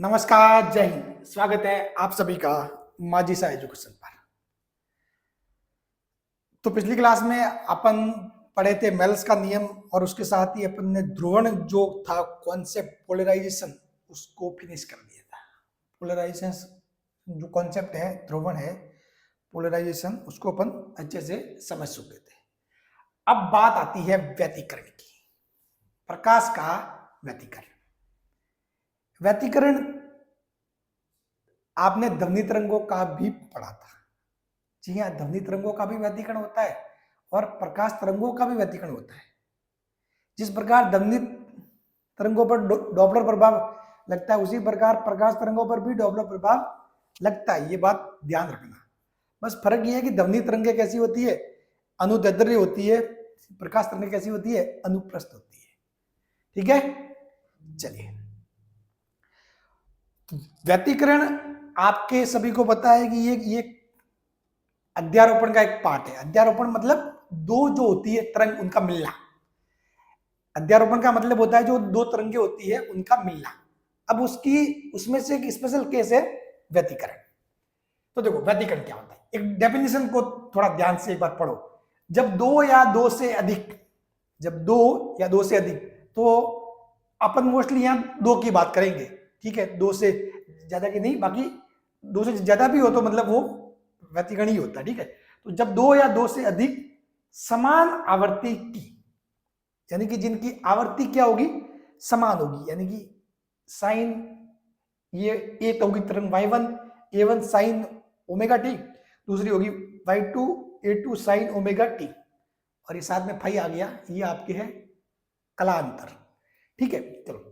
नमस्कार, जय हिंद। स्वागत है आप सभी का माजी सा एजुकेशन पर। तो पिछली क्लास में अपन पढ़े थे मेल्स का नियम और उसके साथ ही अपन ने ध्रुवण जो था कॉन्सेप्ट पोलराइजेशन उसको फिनिश कर दिया था। पोलराइजेशन जो कॉन्सेप्ट है ध्रुवण है पोलराइजेशन उसको अपन अच्छे से समझ चुके थे। अब बात आती है व्यतिकरण की, प्रकाश का व्यतिकरण। व्यतिकरण आपने ध्वनि तरंगों का भी पढ़ा था। जी हाँ, ध्वनि तरंगों का भी व्यतिकरण होता है और प्रकाश तरंगों का भी व्यतिकरण होता है। जिस प्रकार ध्वनि तरंगों पर डॉपलर प्रभाव लगता है उसी प्रकार प्रकाश तरंगों पर भी डॉपलर प्रभाव लगता है। ये बात ध्यान रखना। बस फर्क ये है कि ध्वनि तरंगें कैसी होती है, अनुदैर्ध्य होती है, प्रकाश तरंगें कैसी होती है, अनुप्रस्थ होती है। ठीक है, चलिए। व्यतिकरण आपके सभी को पता है कि ये अध्यारोपण का एक पार्ट है। अध्यारोपण मतलब दो जो होती है तरंग उनका मिलना। अध्यारोपण का मतलब होता है जो दो तरंगे होती है उनका मिलना। अब उसमें से एक स्पेशल केस है व्यतिकरण। तो देखो व्यतिकरण क्या होता है, एक डेफिनेशन को थोड़ा ध्यान से एक बार पढ़ो। जब दो या दो से अधिक तो अपन मोस्टली यहां दो की बात करेंगे। ठीक है, दो से ज्यादा की नहीं, बाकी दो से ज्यादा भी हो तो मतलब वो व्यतिकरण ही होता है। ठीक है, तो जब दो या दो से अधिक समान आवर्ती की, यानी कि जिनकी आवर्ती क्या होगी, समान होगी, यानी कि साइन ये एक होगी तरंग y1 a1 sign omega T, दूसरी होगी y2 a2 sine omega T, और ये साथ में फाई आ गया, ये आपके है कलांतर। ठीक है, चलो।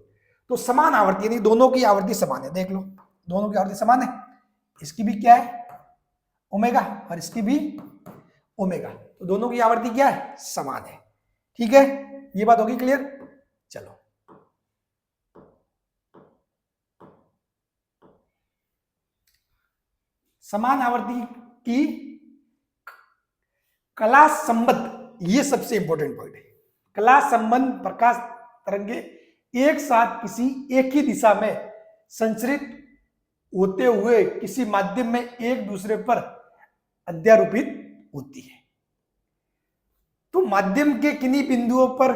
तो समान आवर्ती यानी दोनों की आवर्ती समान है। देख लो, दोनों की आवर्ती समान है। इसकी भी क्या है, ओमेगा, और इसकी भी ओमेगा। तो दोनों की आवर्ती क्या है, समान है। ठीक है, ये बात होगी क्लियर। चलो, समान आवर्ती की कला संबंध, ये सबसे इंपॉर्टेंट पॉइंट है। कला संबंध प्रकाश तरंगे एक साथ किसी एक ही दिशा में संचरित होते हुए किसी माध्यम में एक दूसरे पर अध्यारोपित होती है। तो माध्यम के किन्हीं बिंदुओं पर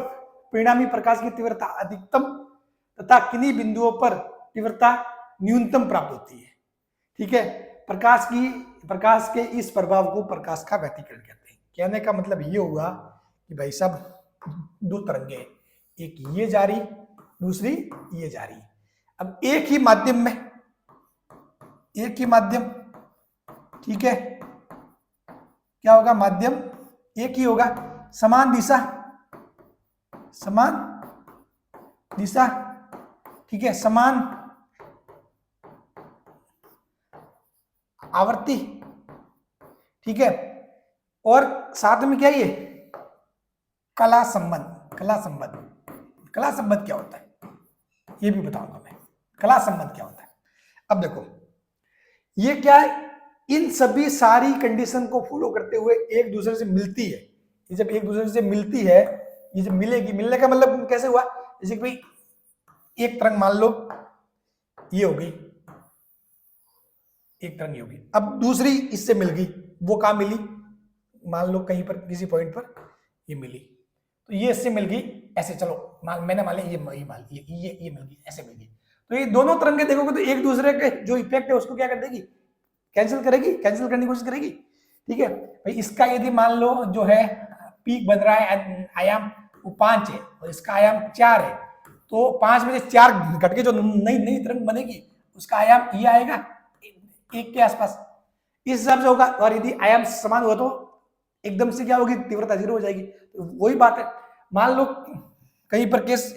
परिणामी प्रकाश की तीव्रता अधिकतम तथा किन्हीं बिंदुओं पर तीव्रता न्यूनतम प्राप्त होती है। ठीक है, प्रकाश के इस प्रभाव को प्रकाश का व्यतिकरण कहते हैं। कहने का मतलब ये हुआ कि भाई साहब दो तरंगे, एक ये जा रही, दूसरी ये जा रही। अब एक ही माध्यम, ठीक है, क्या होगा, माध्यम एक ही होगा, समान दिशा, ठीक है, समान आवर्ती, ठीक है, और साथ में क्या ये कला संबंध क्या होता है ये भी बताऊंगा मैं। कला संबंध क्या होता है, अब देखो ये क्या है, इन सभी सारी कंडीशन को फॉलो करते हुए एक दूसरे से मिलती है। ये जब एक दूसरे से मिलती है, ये जब मिलेगी, मिलने का मतलब कैसे हुआ, जैसे कि भाई एक तरंग मान लो ये होगी, एक तरंग ये होगी, अब दूसरी इससे मिल गई, वो कहां मिली, मान लो कहीं पर किसी पॉइंट पर ये मिली, तो ये इससे मिल गई ऐसे, चलो मैंने मान लिया ये मिल गई, ऐसे मिल गई। तो ये दोनों तरंगे देखोगे तो एक दूसरे के जो इफेक्ट है उसको क्या कर देगी, कैंसिल करने की कोशिश करेगी। ठीक है भाई, इसका यदि मान लो जो है पीक बन रहा है, आयाम वो 5 है और इसका आयाम 4 है, तो 5 में से 4 घट के जो नई तरंग बनेगी उसका आयाम ये आएगा 1 के आसपास, इस हिसाब से होगा। और यदि आयाम समान हुआ तो एकदम से क्या होगी, तीव्रता 0 हो जाएगी। तो वही बात है, मान लो कहीं पर केस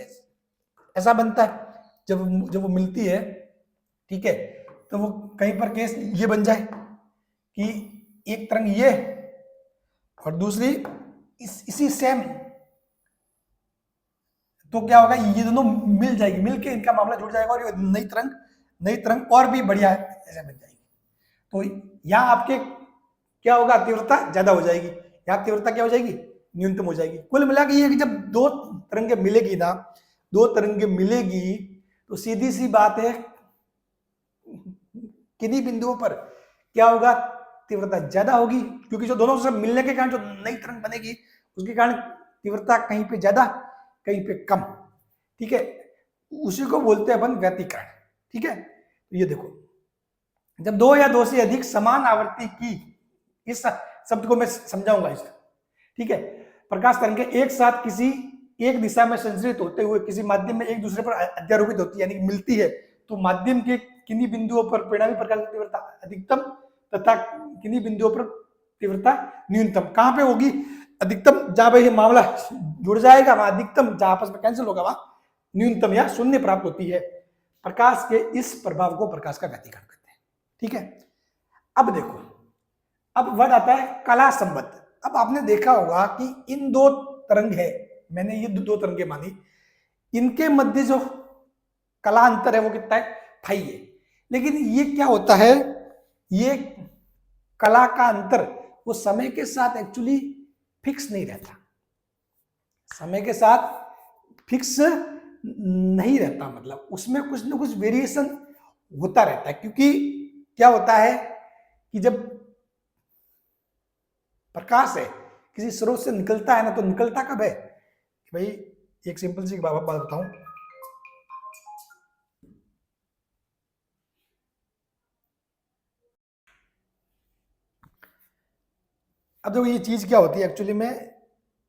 ऐसा बनता है जब वो मिलती है, ठीक है, तो वो कहीं पर केस ये बन जाए कि एक तरंग ये और दूसरी इसी सेम, तो क्या होगा, ये दोनों मिल जाएगी, मिलके इनका मामला जुड़ जाएगा और ये नई तरंग और भी बढ़िया ऐसे बन जाएगी। तो यहाँ आपके क्या होगा, तीव्रता ज्यादा हो जाएगी, यहाँ तीव्रता क्या हो जाएगी, न्यूनतम हो जाएगी। कुल मिला के ये कि जब दो तरंगे मिलेगी तो सीधी सी बात है किन्हीं बिंदुओं पर क्या होगा, तीव्रता ज्यादा होगी, क्योंकि जो दोनों से मिलने के कारण जो नई तरंग बनेगी उसके कारण तीव्रता कहीं पे ज्यादा कहीं पे कम, ठीक है, उसी को बोलते हैं अपन व्यतिकरण, ठीक है। तो ये देखो, जब दो या दो से अधिक समान आवृत्ति की, इस शब्द को मैं समझाऊंगा इसका, ठीक है, प्रकाश तरंगें एक साथ किसी एक दिशा में संचरित होते हुए किसी माध्यम में एक दूसरे पर अध्यारोपित होती है, यानी मिलती है, तो माध्यम के किन्हीं बिंदुओं पर परिणामी प्रकाश की तीव्रता अधिकतम तथा किन्हीं बिंदुओं पर तीव्रता न्यूनतम। कहां पे होगी अधिकतम, जहां पे ये मामला जुड़ जाएगा वहां अधिकतम, जहां आपस में कैंसिल होगा वहां न्यूनतम या शून्य प्राप्त होती है। प्रकाश के इस प्रभाव को प्रकाश का व्यतिकरण कहते हैं, ठीक है। अब देखो, अब वर्ड आता है कला संबंध। अब आपने देखा होगा कि इन दो तरंग है, मैंने ये दो तरंगे मानी, इनके मध्य जो कला अंतर है वो कितना है, फाई है। लेकिन ये क्या होता है, ये कला का अंतर वो समय के साथ एक्चुअली फिक्स नहीं रहता, समय के साथ फिक्स नहीं रहता, मतलब उसमें कुछ ना कुछ वेरिएशन होता रहता है। क्योंकि क्या होता है कि जब प्रकाश है किसी स्रोत से निकलता है ना, तो निकलता कब है, भाई एक सिंपल सी बात बताऊं, अब देखो ये चीज क्या होती है एक्चुअली में,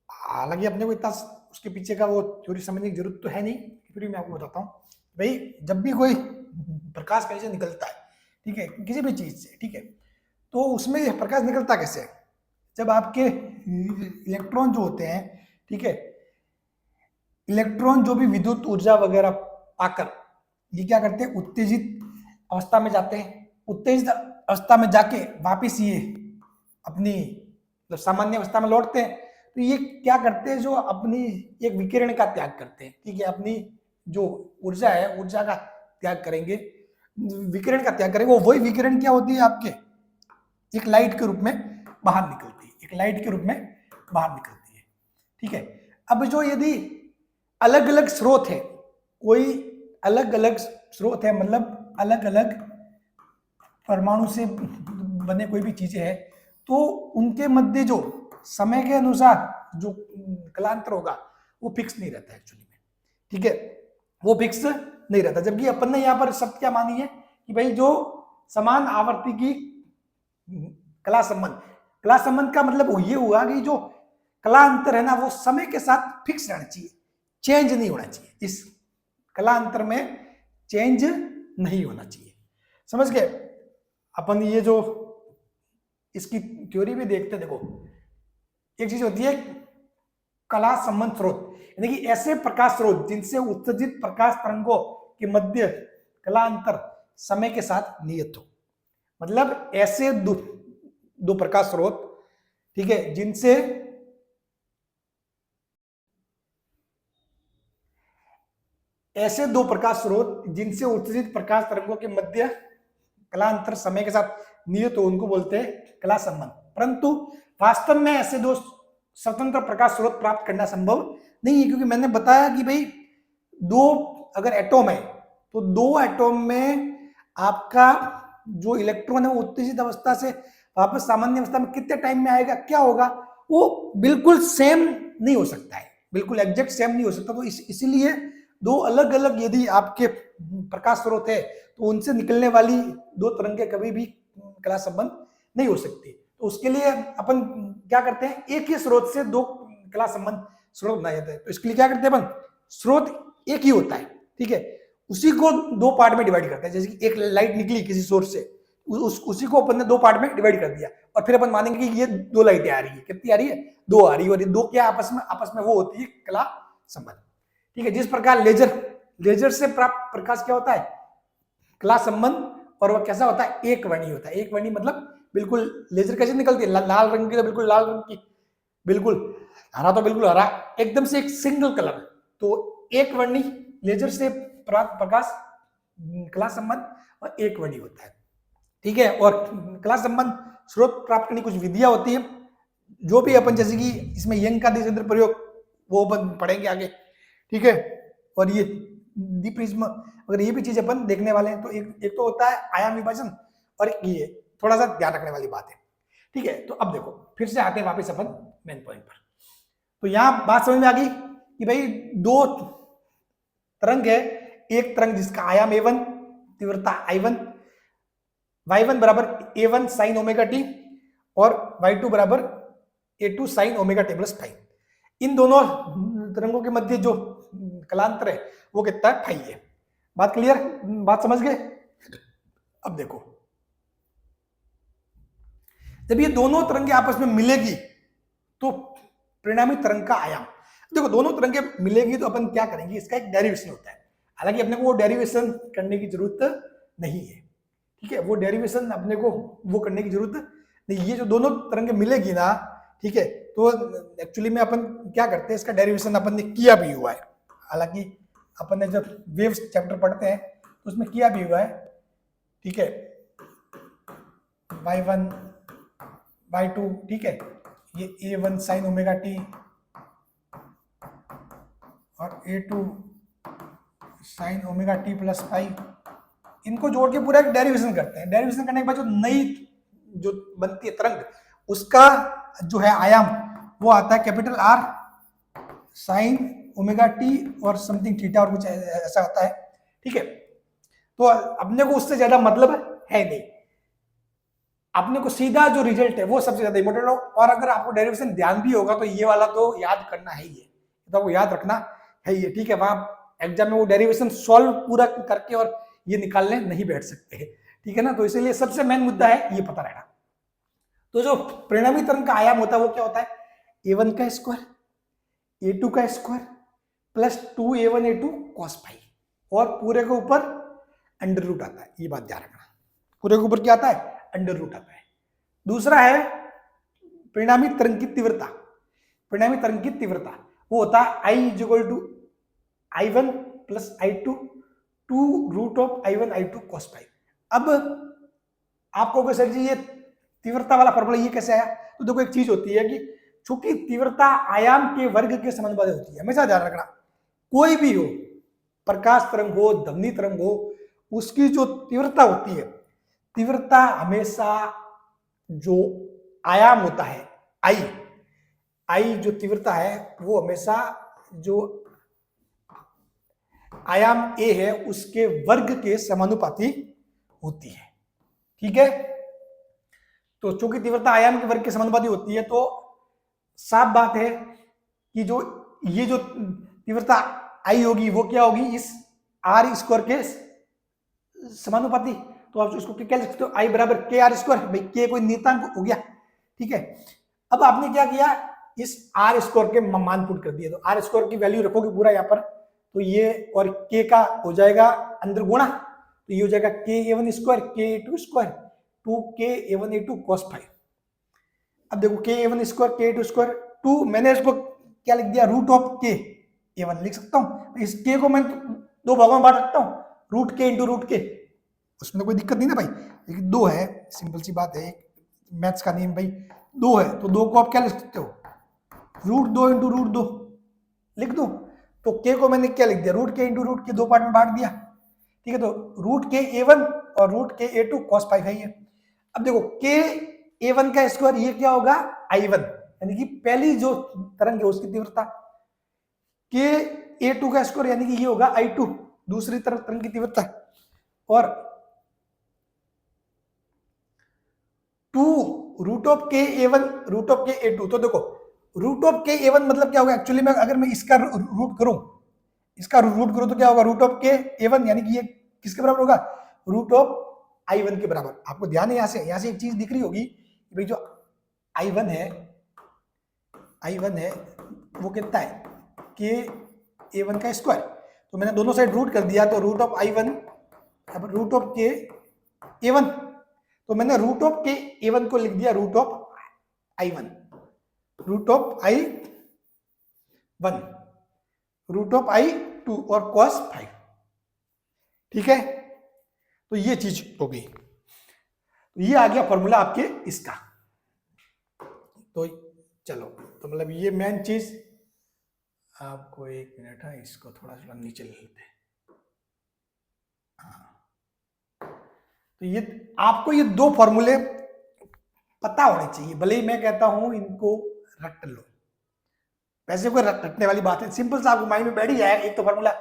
हालांकि अपने को इतना उसके पीछे का वो थ्योरी समझने की जरूरत तो है नहीं, फिर भी मैं आपको बताता हूँ। भाई जब भी कोई प्रकाश कहीं से निकलता है, ठीक है, किसी भी चीज से, ठीक है, तो उसमें प्रकाश निकलता कैसे है, जब आपके इलेक्ट्रॉन जो होते हैं, ठीक है, इलेक्ट्रॉन जो भी विद्युत ऊर्जा वगैरह पाकर ये क्या करते हैं, उत्तेजित अवस्था में जाते हैं, उत्तेजित अवस्था में जाके वापिस ये अपनी मतलब सामान्य अवस्था में लौटते हैं। तो ये क्या करते हैं, जो अपनी एक विकिरण का त्याग करते हैं, ठीक है, अपनी जो ऊर्जा है ऊर्जा का त्याग करेंगे, विकिरण का त्याग करेंगे, वो वही विकिरण क्या होती है आपके एक लाइट के रूप में बाहर निकलती है, एक लाइट के रूप में बाहर निकलती है, ठीक है। अब जो यदि अलग अलग स्रोत है, कोई अलग अलग स्रोत है, मतलब अलग अलग परमाणु से बने कोई भी चीजें हैं, तो उनके मध्य जो समय के अनुसार जो कलांतर होगा वो फिक्स नहीं रहता एक्चुअली में, ठीक है, वो फिक्स नहीं रहता। जबकि अपन ने यहाँ पर शब्द क्या मानी है कि भाई जो समान आवर्ती की कला संबंध, कला संबंध का मतलब ये हुआ कि जो कला अंतर है ना वो समय के साथ फिक्स रहना चाहिए, चेंज नहीं होना चाहिए, इस कला अंतर में चेंज नहीं होना चाहिए, समझ गए। अपन ये जो इसकी थ्योरी भी देखते, देखो एक चीज होती है कला संबंध स्रोत, यानी कि ऐसे प्रकाश स्रोत जिनसे उत्सर्जित प्रकाश तरंगों के मध्य कला अंतर समय के साथ नियत हो, मतलब ऐसे दो प्रकाश स्रोत, ठीक है, जिनसे ऐसे दो प्रकाश स्रोत जिनसे उत्सर्जित प्रकाश तरंगों के मध्य कला अंतर समय के साथ नियत हो, उनको बोलते हैं कला संबंध। परंतु वास्तव में ऐसे दो स्वतंत्र प्रकाश स्रोत प्राप्त करना संभव नहीं है, क्योंकि मैंने बताया कि भाई दो अगर एटॉम है तो दो एटॉम में आपका जो इलेक्ट्रॉन है वो उत्तेजित अवस्था से वापस सामान्य अवस्था में कितने टाइम में आएगा, क्या होगा, वो बिल्कुल सेम नहीं हो सकता है, बिल्कुल एग्जैक्ट सेम नहीं हो सकता। तो इसीलिए दो अलग अलग यदि आपके प्रकाश स्रोत है तो उनसे निकलने वाली दो तरंगे कभी भी कला संबंध नहीं हो सकती। तो उसके लिए अपन क्या करते हैं, एक ही स्रोत से दो कला संबंध स्रोत बनाए जाते हैं। तो इसके लिए क्या करते हैं अपन, स्रोत एक ही होता है, ठीक है, उसी को दो पार्ट में डिवाइड करते हैं। जैसे कि एक लाइट निकली किसी सोर्स से, उसी को अपन ने दो पार्ट में डिवाइड कर दिया, और फिर अपन मानेंगे कि ये दो लाइटें आ रही है, कितनी आ रही है, दो आ रही है, और ये दो क्या आपस में वो होती है कला संबंध, ठीक है। जिस प्रकार लेजर से प्राप्त प्रकाश क्या होता है, कला संबंध, और वह कैसा होता है, एक वर्णी होता है। एक वर्णी मतलब बिल्कुल लेजर कैसे निकलती है, लाल रंग की तो बिल्कुल लाल रंग की, बिल्कुल हरा तो बिल्कुल हरा, एकदम से एक सिंगल कलर। तो एक वर्णी लेजर से प्राप्त प्रकाश कला संबंध और एक वर्णी होता है, ठीक है। और कला संबंध स्रोत प्राप्त करने की कुछ विधियां होती है, जो भी अपन जैसे कि इसमें यंग का दिशेंद्र प्रयोग वो अपन पढ़ेंगे आगे, ठीक है। और ये डी प्रिज्म, अगर ये भी चीज अपन देखने वाले हैं, तो एक तो होता है आयाम विभाजन, और एक ये, थोड़ा सा ध्यान रखने वाली बात है, ठीक है। तो अब देखो फिर से आते हैं वापस अपन मेन पॉइंट पर। तो यहां बात समझ में आ गई कि भाई दो तरंग है, एक तरंग जिसका आयाम a1, तीव्रता i1, y1 बराबर a1 साइन ओमेगा टी और y2 बराबर a2 sine omega t plus five. इन दोनों तरंगों के मध्य जो कलांतर है वो कितना है, फाई है। बात क्लियर, बात समझ गए। अब देखो जब ये दोनों तरंगे आपस में मिलेगी तो परिणामी तरंग का आयाम, देखो दोनों तरंगे मिलेगी तो अपन क्या करेंगे, इसका एक डेरिवेशन होता है। हालांकि अपने को वो डेरिवेशन करने की जरूरत नहीं है, ठीक है, वो डेरिवेशन अपने को वो करने की जरूरत नहीं। ये जो दोनों तरंगे मिलेगी ना, ठीक है, तो एक्चुअली में अपन क्या करते हैं, इसका डेरिवेशन अपन ने किया भी हुआ है। हालांकि अपन ने जब वेव्स चैप्टर पढ़ते हैं तो उसमें किया भी हुआ है, ठीक है, y1 y2, ठीक है, ये a1 साइन ओमेगा टी और a2 sine omega t plus five, इनको जोड़ के पूरा एक डेरिवेशन करते हैं। डेरिवेशन करने के बाद जो नई जो बनती है तरंग, उसका जो है आयाम वो आता है capital R sign omega T और समथिंग थीटा और कुछ ऐसा आता है, ठीक है। तो अपने को उससे ज्यादा मतलब है नहीं, अपने को सीधा जो रिजल्ट है वो सबसे ज्यादा इंपॉर्टेंट हो। और अगर आपको डेरिवेशन ध्यान भी होगा तो ये वाला तो याद करना है ही है, तो आपको याद रखना है ये, ठीक है। वहां एग्जाम में वो डेरिवेशन सॉल्व पूरा करके और ये निकालने नहीं बैठ सकते, ठीक है ना। तो इसीलिए सबसे मेन मुद्दा है ये पता रहना। तो जो परिणामी तरंग का आयाम होता है वो क्या होता है, a1 का स्क्वायर a2 का square plus 2a1 a2 cos five, और पूरे के ऊपर अंडर रूट आता है। ये बात ध्यान रखना, पूरे के ऊपर क्या आता है, अंडर रूट आता है। दूसरा है परिणामी तरंग की तीव्रता। परिणामी तरंग की तीव्रता वो होता है I equal to I1 plus I2 two root of I1 I2 cos five. अब आपको सर जी ये तीव्रता वाला फॉर्मूला ये कैसे आया, तो देखो एक चीज होती है कि चूंकि तीव्रता आयाम के वर्ग के समानुपाती होती है, हमेशा ध्यान रखना, कोई भी हो, प्रकाश तरंग हो, ध्वनि तरंग हो, उसकी जो तीव्रता होती है, तीव्रता हमेशा जो आयाम होता है आई जो तीव्रता है वो हमेशा जो आयाम a है उसके वर्ग के समानुपाती होती है, ठीक है। तो चूंकि तीव्रता आयाम के वर्ग के समानुपाती होती है तो साफ बात है कि जो ये जो तीव्रता आई होगी वो क्या होगी, इस आर स्क्वायर के समानुपाती। तो आप इसको क्या लिख सकते हो, आई बराबर के आर स्क्वायर, भाई के कोई नियतांक हो गया, ठीक है। अब आपने क्या किया, इस आर स्क्वायर के मान पुट कर दिया, तो आर स्क्वायर की वैल्यू रखोगे पूरा यहाँ पर, तो ये और के का हो जाएगा अंदर गुणा, तो ये हो जाएगा के ए1 स्क्वायर के ए2 स्क्वायर टू के ए1 ए2 cos फाइव। अब देखो के ए1 स्क्वायर के ए2 स्क्वायर टू, मैंने इसको क्या लिख दिया, रूट ऑफ के ए1 लिख सकता हूँ। इस के को मैं दो भागों में बांट सकता हूँ, रूट के इंटू रूट के, उसमें कोई दिक्कत नहीं ना भाई, लेकिन दो है, सिंपल सी बात है, मैथ्स का नियम भाई, दो है तो दो को आप क्या लिख सकते हो, रूट दो इंटू रूट दो लिख दो। तो के को मैंने क्या लिख दिया, रूट के इंटू रूट के, दो पार्ट में बांट दिया, ठीक है। तो रूट के ए1 और रूट के ए2 cos फाइव है ये। अब देखो के ए1 का स्क्वायर ये क्या होगा, I1, यानी कि पहली जो तरंग है उसकी तीव्रता, के ए2 का स्क्वायर यानी कि ये होगा I2 दूसरी तरंग की तीव्रता, और टू रूट ऑफ के ए1 रूट ऑफ के ए2। तो देखो रूट ऑफ के ए1 मतलब क्या होगा, एक्चुअली में अगर मैं इसका रूट करूं, इसका रूट करूं तो क्या होगा, रूट ऑफ के ए1 यानी कि ये किसके बराबर होगा, रूट ऑफ I1 के बराबर। आपको ध्यान है यहां से एक चीज दिख रही होगी भाई, जो I1 है वो कितना है, के ए1 का स्क्वायर, तो मैंने दोनों साइड रूट कर दिया, तो root of I1 root of के ए1, तो मैंने रूट ऑफ के ए1 को लिख दिया root of I1, root of I1 root of I2 और cos फाइव, ठीक है। तो ये चीज हो गई, तो ये आ गया फॉर्मूला आपके इसका। तो चलो, तो मतलब ये मेन चीज आपको, एक मिनट है, इसको थोड़ा सा नीचे ले लेते हैं, हाँ। तो ये आपको ये दो फॉर्मूले पता होने चाहिए, भले ही मैं कहता हूं इनको रट लो, वैसे कोई रटने वाली बात है, सिंपल सा आपको माइंड में बैठ ही जाएगा। एक तो फॉर्मूला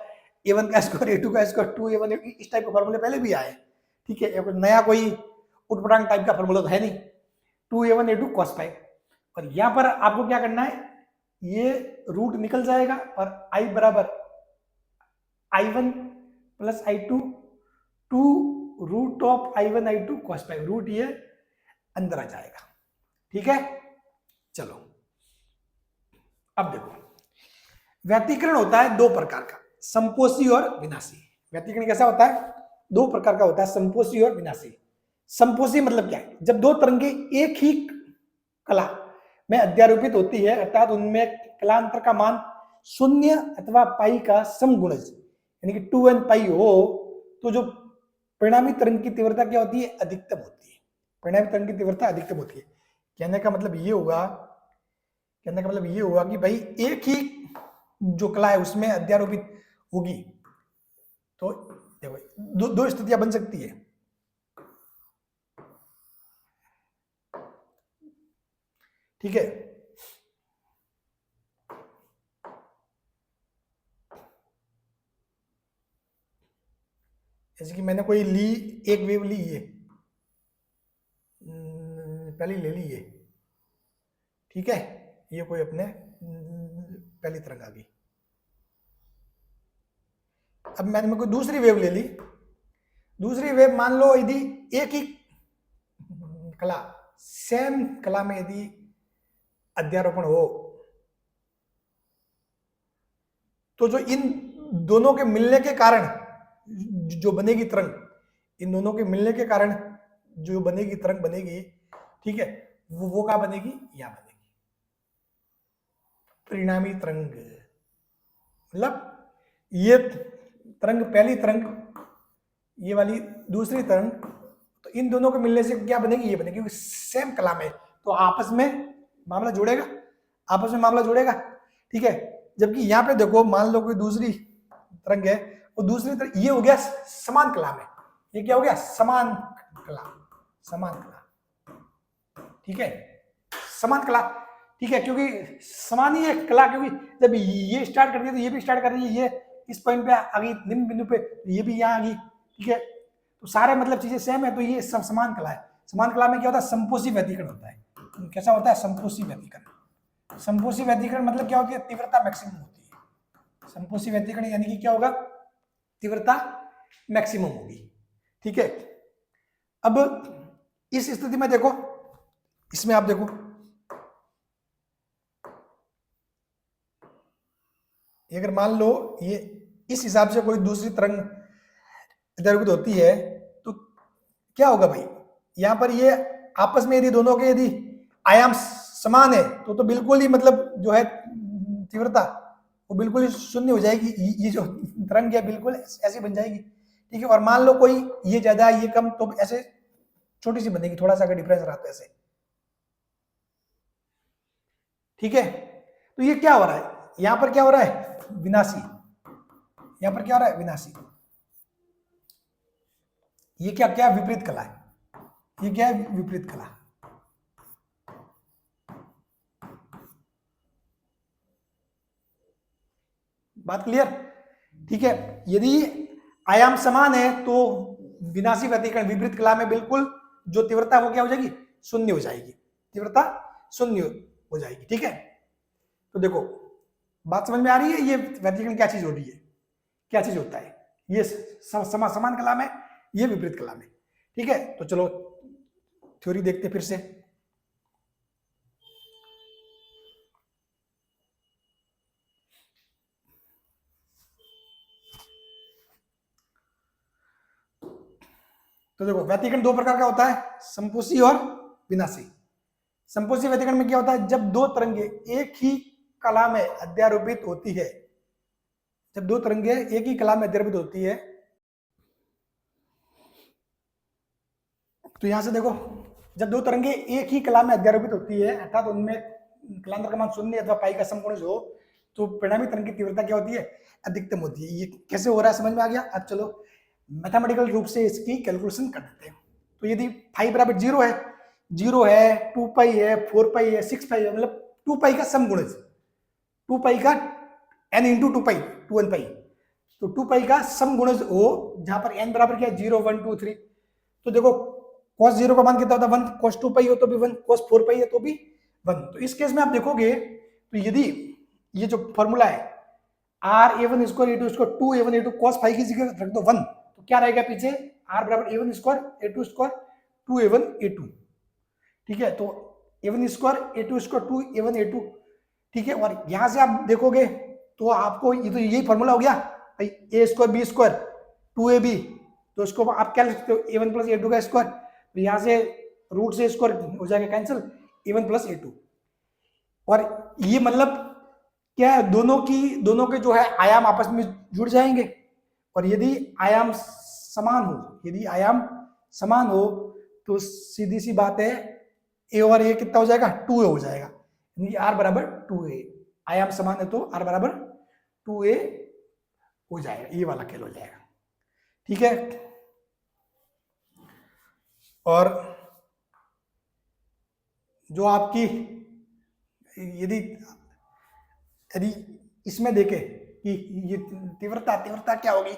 a1 का स्क्वायर a2 का स्क्वायर 2a1 इस टाइप के फॉर्मूले पहले भी आए, ठीक है, नया कोई उटपटांग टाइप का फॉर्मूला तो है नहीं। 2a1 a2 cos पाई, और यहां पर आपको क्या करना है, ये रूट निकल जाएगा और i बराबर i1 plus i2 two root of i1 i2 cos पाई, रूट ये अंदर आ जाएगा, ठीक है। चलो अब देखो, व्यतिकरण होता है दो प्रकार का, संपोषी और विनाशी। व्यतिकरण कैसा होता है, दो प्रकार का होता है, संपोषी और विनाशी। संपोषी मतलब क्या है, जब दो तरंगें एक ही कला में अध्यारोपित होती है, अर्थात उनमें कलांतर का मान शून्य अथवा पाई का समगुणज यानी कि 2n पाई हो, तो जो परिणामी तरंग की तीव्रता क्या होती है, अधिकतम होती है। परिणामी तरंग की तीव्रता अधिकतम होती है। कहने का मतलब ये होगा, कहने का मतलब ये हुआ कि भाई एक ही जो कला है उसमें अध्यारोपित होगी, तो देखो दो स्थितियां बन सकती है। ठीक है, जैसे कि मैंने कोई ली, एक वेव ली है, पहले ले ली है, ठीक है, ये कोई अपने पहली तरंग आ गई। अब मैंने कोई दूसरी वेव ले ली, दूसरी वेव मान लो यदि एक ही कला, सेम कला में यदि अध्यारोपण हो, तो जो इन दोनों के मिलने के कारण जो बनेगी तरंग, इन दोनों के मिलने के कारण जो बनेगी तरंग बनेगी, ठीक है, वो क्या बनेगी, यहां बनेगी परिणामी तरंग। मतलब ये तरंग पहली तरंग, ये वाली दूसरी तरंग, तो इन दोनों के मिलने से क्या बनेगी, ये बनेगी, क्योंकि सेम कला में, तो आपस में मामला जुड़ेगा, आपस में मामला जुड़ेगा, ठीक है। जबकि यहाँ पे देखो, मान लो कोई दूसरी तरंग है, वो दूसरी तरंग, ये हो गया समान कला में, ये क्या हो गया, समान कला, समान कला, ठीक है, समान कला, ठीक है, क्योंकि समान ही है कला, क्योंकि जब ये स्टार्ट कर दिया तो ये भी स्टार्ट कर रही है, ये इस पॉइंट पे आ गई, निम्न बिंदु पे, तो ये भी यहाँ आ गई, ठीक है, तो सारे मतलब चीजें सेम है, तो ये सब समान कला है। समान कला में क्या होता है, संपोषी व्यतिकरण होता है। कैसा होता है, संपोषी व्यतिकरण। संपोषी व्यतिकरण मतलब क्या होती है, तीव्रता मैक्सिमम होती है। संपोषी व्यतिकरण यानी कि क्या होगा, तीव्रता मैक्सिमम होगी, ठीक है। अब इस स्थिति में देखो, इसमें आप देखो, अगर मान लो ये इस हिसाब से कोई दूसरी तरंग अध्यारोपित होती है, तो क्या होगा भाई, यहां पर ये आपस में यदि दोनों के यदि आयाम समान है, तो बिल्कुल ही मतलब जो है तीव्रता वो बिल्कुल ही शून्य हो जाएगी, ये जो तरंग है बिल्कुल ऐसी बन जाएगी, ठीक है। और मान लो कोई ये ज्यादा ये कम, तो ऐसे छोटी सी बनेगी, थोड़ा सा अगर डिफरेंस रहा तो ऐसे, ठीक है। तो ये क्या हो रहा है, यहां पर क्या हो रहा है, विनाशी, यहां पर क्या हो रहा है, विनाशी। ये क्या क्या विपरीत कला है, ये क्या है, विपरीत कला। बात क्लियर, ठीक है। यदि आयाम समान है तो विनाशी व्यतिकरण विपरीत कला में बिल्कुल जो तीव्रता वो क्या हो जाएगी, शून्य हो जाएगी, तीव्रता शून्य हो जाएगी, ठीक है। तो देखो बात समझ में आ रही है, ये व्यतिकरण क्या चीज हो रही है, क्या चीज होता है, ये समान कला में, ये विपरीत कला में, ठीक है। तो चलो थ्योरी देखते फिर से। तो देखो व्यतिकरण दो प्रकार का होता है, संपोषी और विनाशी। संपोषी व्यतिकरण में क्या होता है, जब दो तरंगे एक ही कला में अध्यारोपित होती है, जब दो तरंगे एक ही कला में अध्यारोपित होती है, तो यहां से देखो, जब दो तरंगे एक ही कला में अध्यारोपित होती है, अर्थात उनमें कलांतर का मान शून्य अथवा पाई का समकोणिज हो, तो परिणामी तरंग की तीव्रता क्या होती है, अधिकतम होती है। ये कैसे हो रहा है समझ में आ गया। अब चलो मैथमेटिकल रूप से इसकी कैलकुलेशन कर देते हैं। तो यदि फाइव बराबर 0 है, 0 है, 2 पाई है, 4 पाई है, 6 पाई है, मतलब 2 पाई का सम गुणज, 2 पाई का n इंटू 2 पाई, 2n पाई, तो 2 पाई का सम गुणज हो, जहां पर n बराबर क्या है 0 1 2 3। तो देखो cos 0 का मान कितना होता है 1, cos 2 पाई हो तो भी 1, cos 4 पाई है तो भी 1। तो इस केस में आप देखोगे तो यदि ये जो फॉर्मूला है r a one square a two square 2 a one a two cos five की जगह रख दो 1, तो क्या रहेगा पीछे आर बराबर a one square a two square 2 a one a two. ठीक है, तो a one square a two square 2 a one a two. ठीक है, और यहां से आप देखोगे तो आपको ये तो यही फॉर्मूला हो गया भाई, a square b square 2 a b, तो इसको आप क्या लिख सकते हो a one plus a two का स्क्वायर, तो यहां से रूट से स्क्वायर हो जाएगा cancel, a one plus a two. और ये मतलब क्या है, दोनों के जो है आयाम आपस में जुड़ जाएंगे, और यदि आयाम समान हो, यदि आयाम समान हो तो सीधी सी बात है ए और ए कितना हो जाएगा 2a हो जाएगा, यानी आर बराबर 2a, आयाम समान है तो आर बराबर 2a हो जाएगा, ये वाला खेल हो जाएगा। ठीक है, और जो आपकी यदि इसमें देखे कि ये तीव्रता क्या होगी,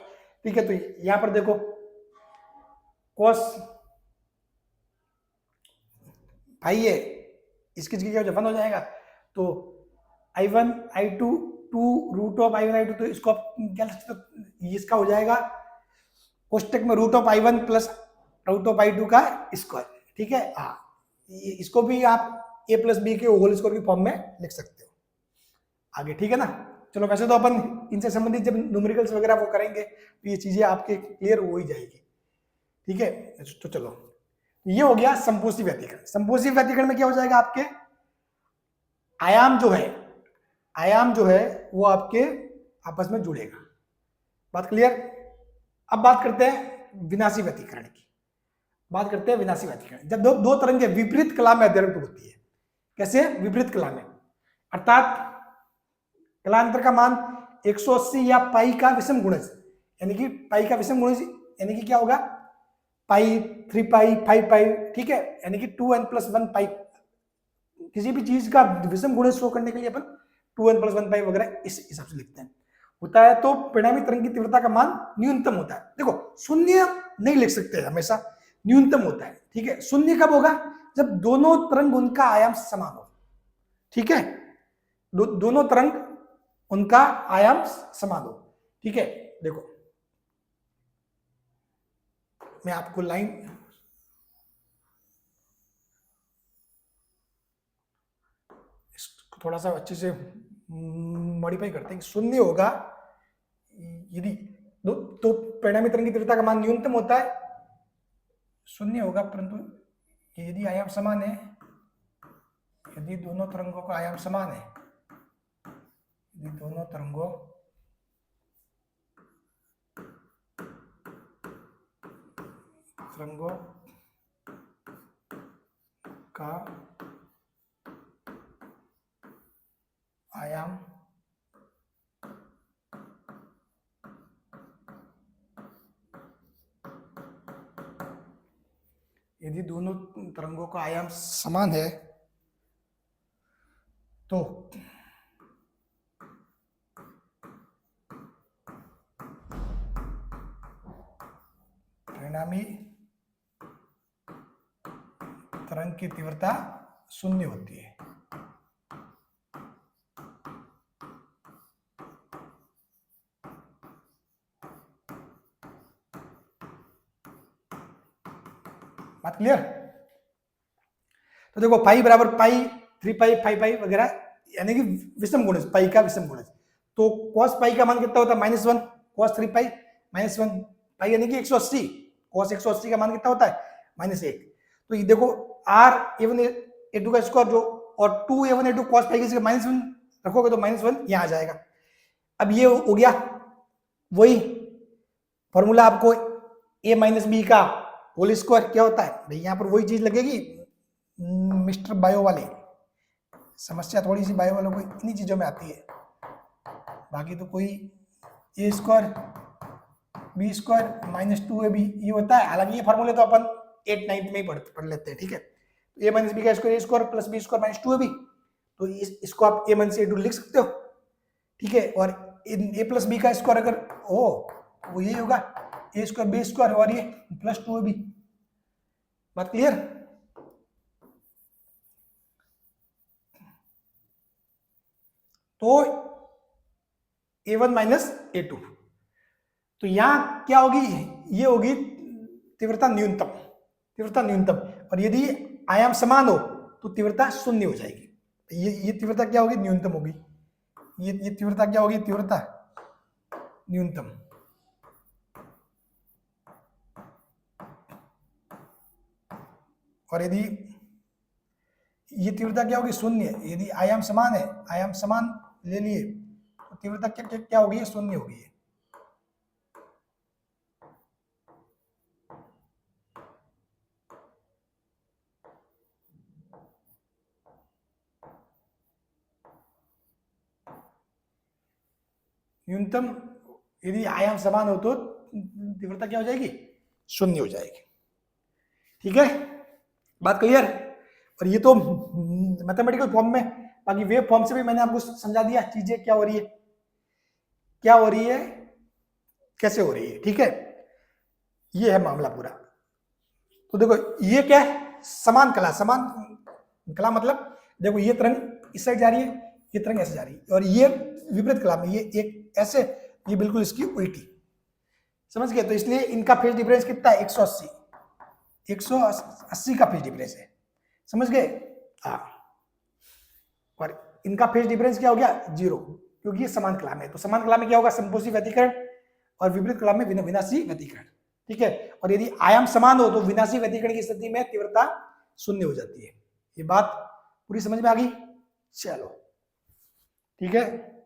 ठीक है, तो यहां पर देखो cos भाई है इसकी जगह जब 1 हो जाएगा तो i1 i2 2 root of i1 i2, तो इसको आप क्या लिख सकते हो, इसका हो जाएगा कोष्टक में root of i1 plus root of i2 का स्क्वायर। ठीक है, हाँ, इसको भी आप a प्लस बी के होल स्क्वायर की फॉर्म में लिख सकते हो आगे। ठीक है ना, चलो वैसे तो अपन इनसे संबंधित जब न्यूमेरिकल्स वगैरह वो करेंगे तो ये चीजें आपके क्लियर हो ही जाएगी। ठीक है, तो चलो ये हो गया संपोषी व्यतिकरण। संपोषी व्यतिकरण में क्या हो जाएगा, आपके आयाम जो है वो आपके आपस में जुड़ेगा। बात क्लियर। अब बात करते हैं विनाशी व्यतिकरण की। विनाशी व्यतिकरण जब दो तरंगें विपरीत कला में अध्ययन होती है। कैसे विपरीत कला में, अर्थात कलांतर का मान 180 या पाई का विषम गुणज, यानी कि पाई का विषम गुणज यानी कि क्या होगा पाई 3 पाई 5 पाई। ठीक है, यानी कि 2n प्लस 1 पाई, किसी भी चीज का विषम गुणज शो करने के लिए अपन 2n प्लस 1 पाई वगैरह इस हिसाब से लिखते हैं। होता है तो परिणामी तरंग की तीव्रता का मान न्यूनतम होता है। देखो शून्य नहीं लिख सकते, हमेशा न्यूनतम होता है। ठीक है, शून्य कब होगा, जब दोनों तरंग उनका आयाम समान हो। ठीक है, दोनों तरंग उनका आयाम समान हो। ठीक है, देखो मैं आपको लाइन थोड़ा सा अच्छे से मॉडिफाई करते हैं। शून्य होगा यदि तो परिणामी तरंग की तीव्रता का मान न्यूनतम होता है, शून्य होगा, परंतु यदि आयाम समान है, यदि दोनों तरंगों का आयाम समान है, यदि दोनों तरंगों का आयाम यदि दोनों तरंगों का आयाम समान है तो परिणामी तरंग की तीव्रता शून्य होती है। बात क्लियर। तो देखो पाई बराबर पाई 3 पाई 5 पाई वगैरह, यानी कि विषम गुणज, पाई का विषम गुणज। तो cos पाई का मान कितना होता है -1, cos 3 पाई -1 पाई, यानी कि 180। cos 180 का मान कितना होता है -1। तो ये देखो r a1 a2 का स्क्वायर जो, और 2 a1 a2 cos पाई की जगह -1 रखोगे तो -1 यहाँ आ जाएगा। अब ये हो गया वही फॉर्मूला, आपको a माइनस बी का होल स्क्वायर क्या होता है भाई, यहाँ पर वही चीज लगेगी मिस्टर बायो वाले। समस्या थोड़ी सी बायो वालों को इन्हीं चीजों में आती है, बाकी तो कोई a square b square -2ab ये होता है। हालांकि ये फॉर्मूले तो अपन 8 9 में ही पढ़ लेते हैं, ठीक है। तो ए माइनस बी का square a square plus b square minus 2 है भी, तो इसको आप ए माइनस ए टू लिख सकते हो, ठीक है। और ए प्लस बी का स्क्वायर अगर हो वो यही होगा ए स्क्वायर बी स्क्वायर और ये प्लस 2 है भी। बात क्लियर? तो a1 माइनस a2, तो यहां क्या होगी, ये होगी तीव्रता न्यूनतम, तीव्रता न्यूनतम। और यदि आयाम समान हो तो तीव्रता शून्य हो जाएगी। ये तीव्रता क्या होगी, न्यूनतम होगी। ये तीव्रता क्या होगी, तीव्रता न्यूनतम। और यदि ये तीव्रता क्या होगी, शून्य। यदि आयाम समान है, आयाम समान ले लिए तो तीव्रता क्या क्या, क्या होगी, शून्य होगी। न्यूनतम यदि आयाम समान हो तो तीव्रता क्या हो जाएगी, शून्य हो जाएगी, ठीक है। बात क्लियर? और ये तो मैथमेटिकल फॉर्म में, बाकी वेव फॉर्म से भी मैंने आपको समझा दिया चीजें क्या हो रही है, क्या हो रही है, कैसे हो रही है, ठीक है। ये है मामला पूरा। तो देखो ये क्या है, समान कला। समान कला मतलब देखो ये तरंग इस साइड जा रही है, ये तरंग ऐसे जा रही है, और ये विपरीत कला में ये एक ऐसे, ये बिल्कुल इसकी उल्टी, समझ गए। तो इसलिए इनका फेज डिफरेंस कितना है, 180, 180 का फेज डिफरेंस है, समझ गए। हाँ, और इनका फेज डिफरेंस क्या हो गया, 0, क्योंकि ये समान कला में है। तो समान कला में क्या होगा, समपोषी व्यतिकरण, और विपरीत कला में विनाशी व्यतिकरण, ठीक है। और यदि आयाम समान हो तो विनाशी व्यतिकरण की स्थिति में तीव्रता शून्य हो जाती है। ये बात पूरी समझ में आ गई? चलो ठीक है,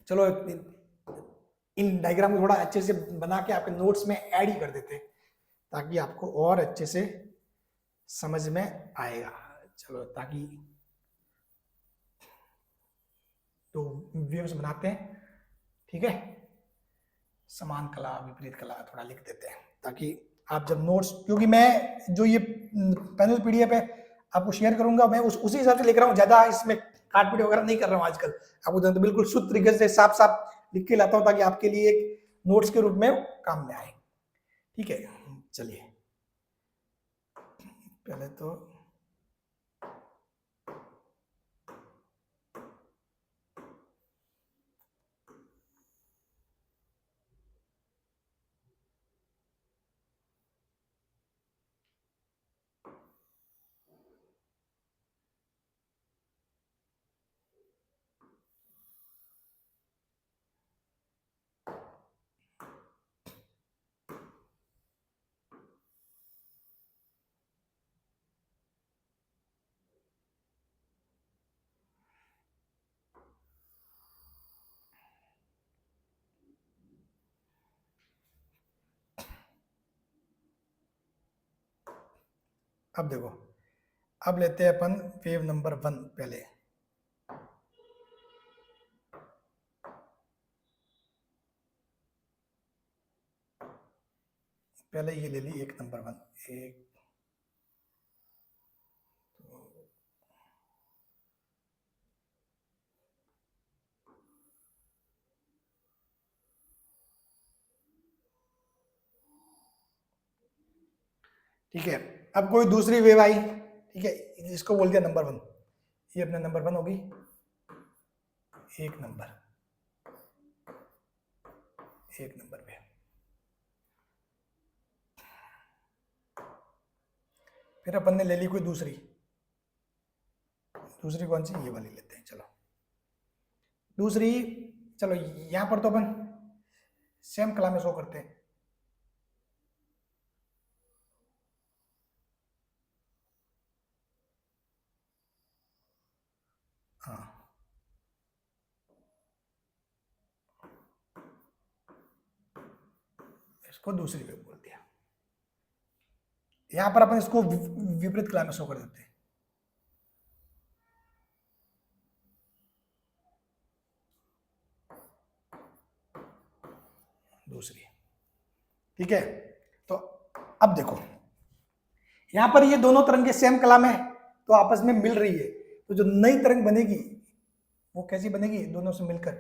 चलो इन डायग्राम को थोड़ा अच्छे से बना के आपके नोट्स में ऐड ही कर देते हैं ताकि आपको और अच्छे से समझ में आएगा। चलो ताकि तो वेव्स बनाते हैं, ठीक है। समान कला विपरीत कला थोड़ा लिख देते हैं ताकि आप जब नोट्स, क्योंकि मैं जो ये पैनल पीडीएफ है आपको शेयर करूंगा, मैं उसी हिसाब से लिख रहा हूँ, ज्यादा इसमें काट पीट वगैरह नहीं कर रहा हूँ आजकल। आपको तो बिल्कुल शुद्ध तरीके से साफ साफ लिख के लाता हूँ ताकि आपके लिए एक नोट्स के रूप में काम में आए, ठीक है। चलिए पहले तो अब देखो, अब लेते हैं अपन वेव नंबर 1। पहले ये ले ली एक नंबर 1, एक ठीक है। अब कोई दूसरी वेव आई, ठीक है, इसको बोल दिया नंबर 1, ये अपना नंबर 1 होगी, एक नंबर वेव। फिर अपन ने ले ली कोई दूसरी, दूसरी कौन सी, ये वाली लेते हैं। चलो दूसरी, चलो यहां पर तो अपन सेम कला में शो करते हैं। हाँ, इसको दूसरी वेव बोल दिया। यहां पर अपन इसको विपरीत कला में शो कर देते हैं। दूसरी, ठीक है, तो अब देखो यहां पर ये दोनों तरंगे सेम कला में है तो आपस में मिल रही है, तो जो नई तरंग बनेगी वो कैसी बनेगी, दोनों से मिलकर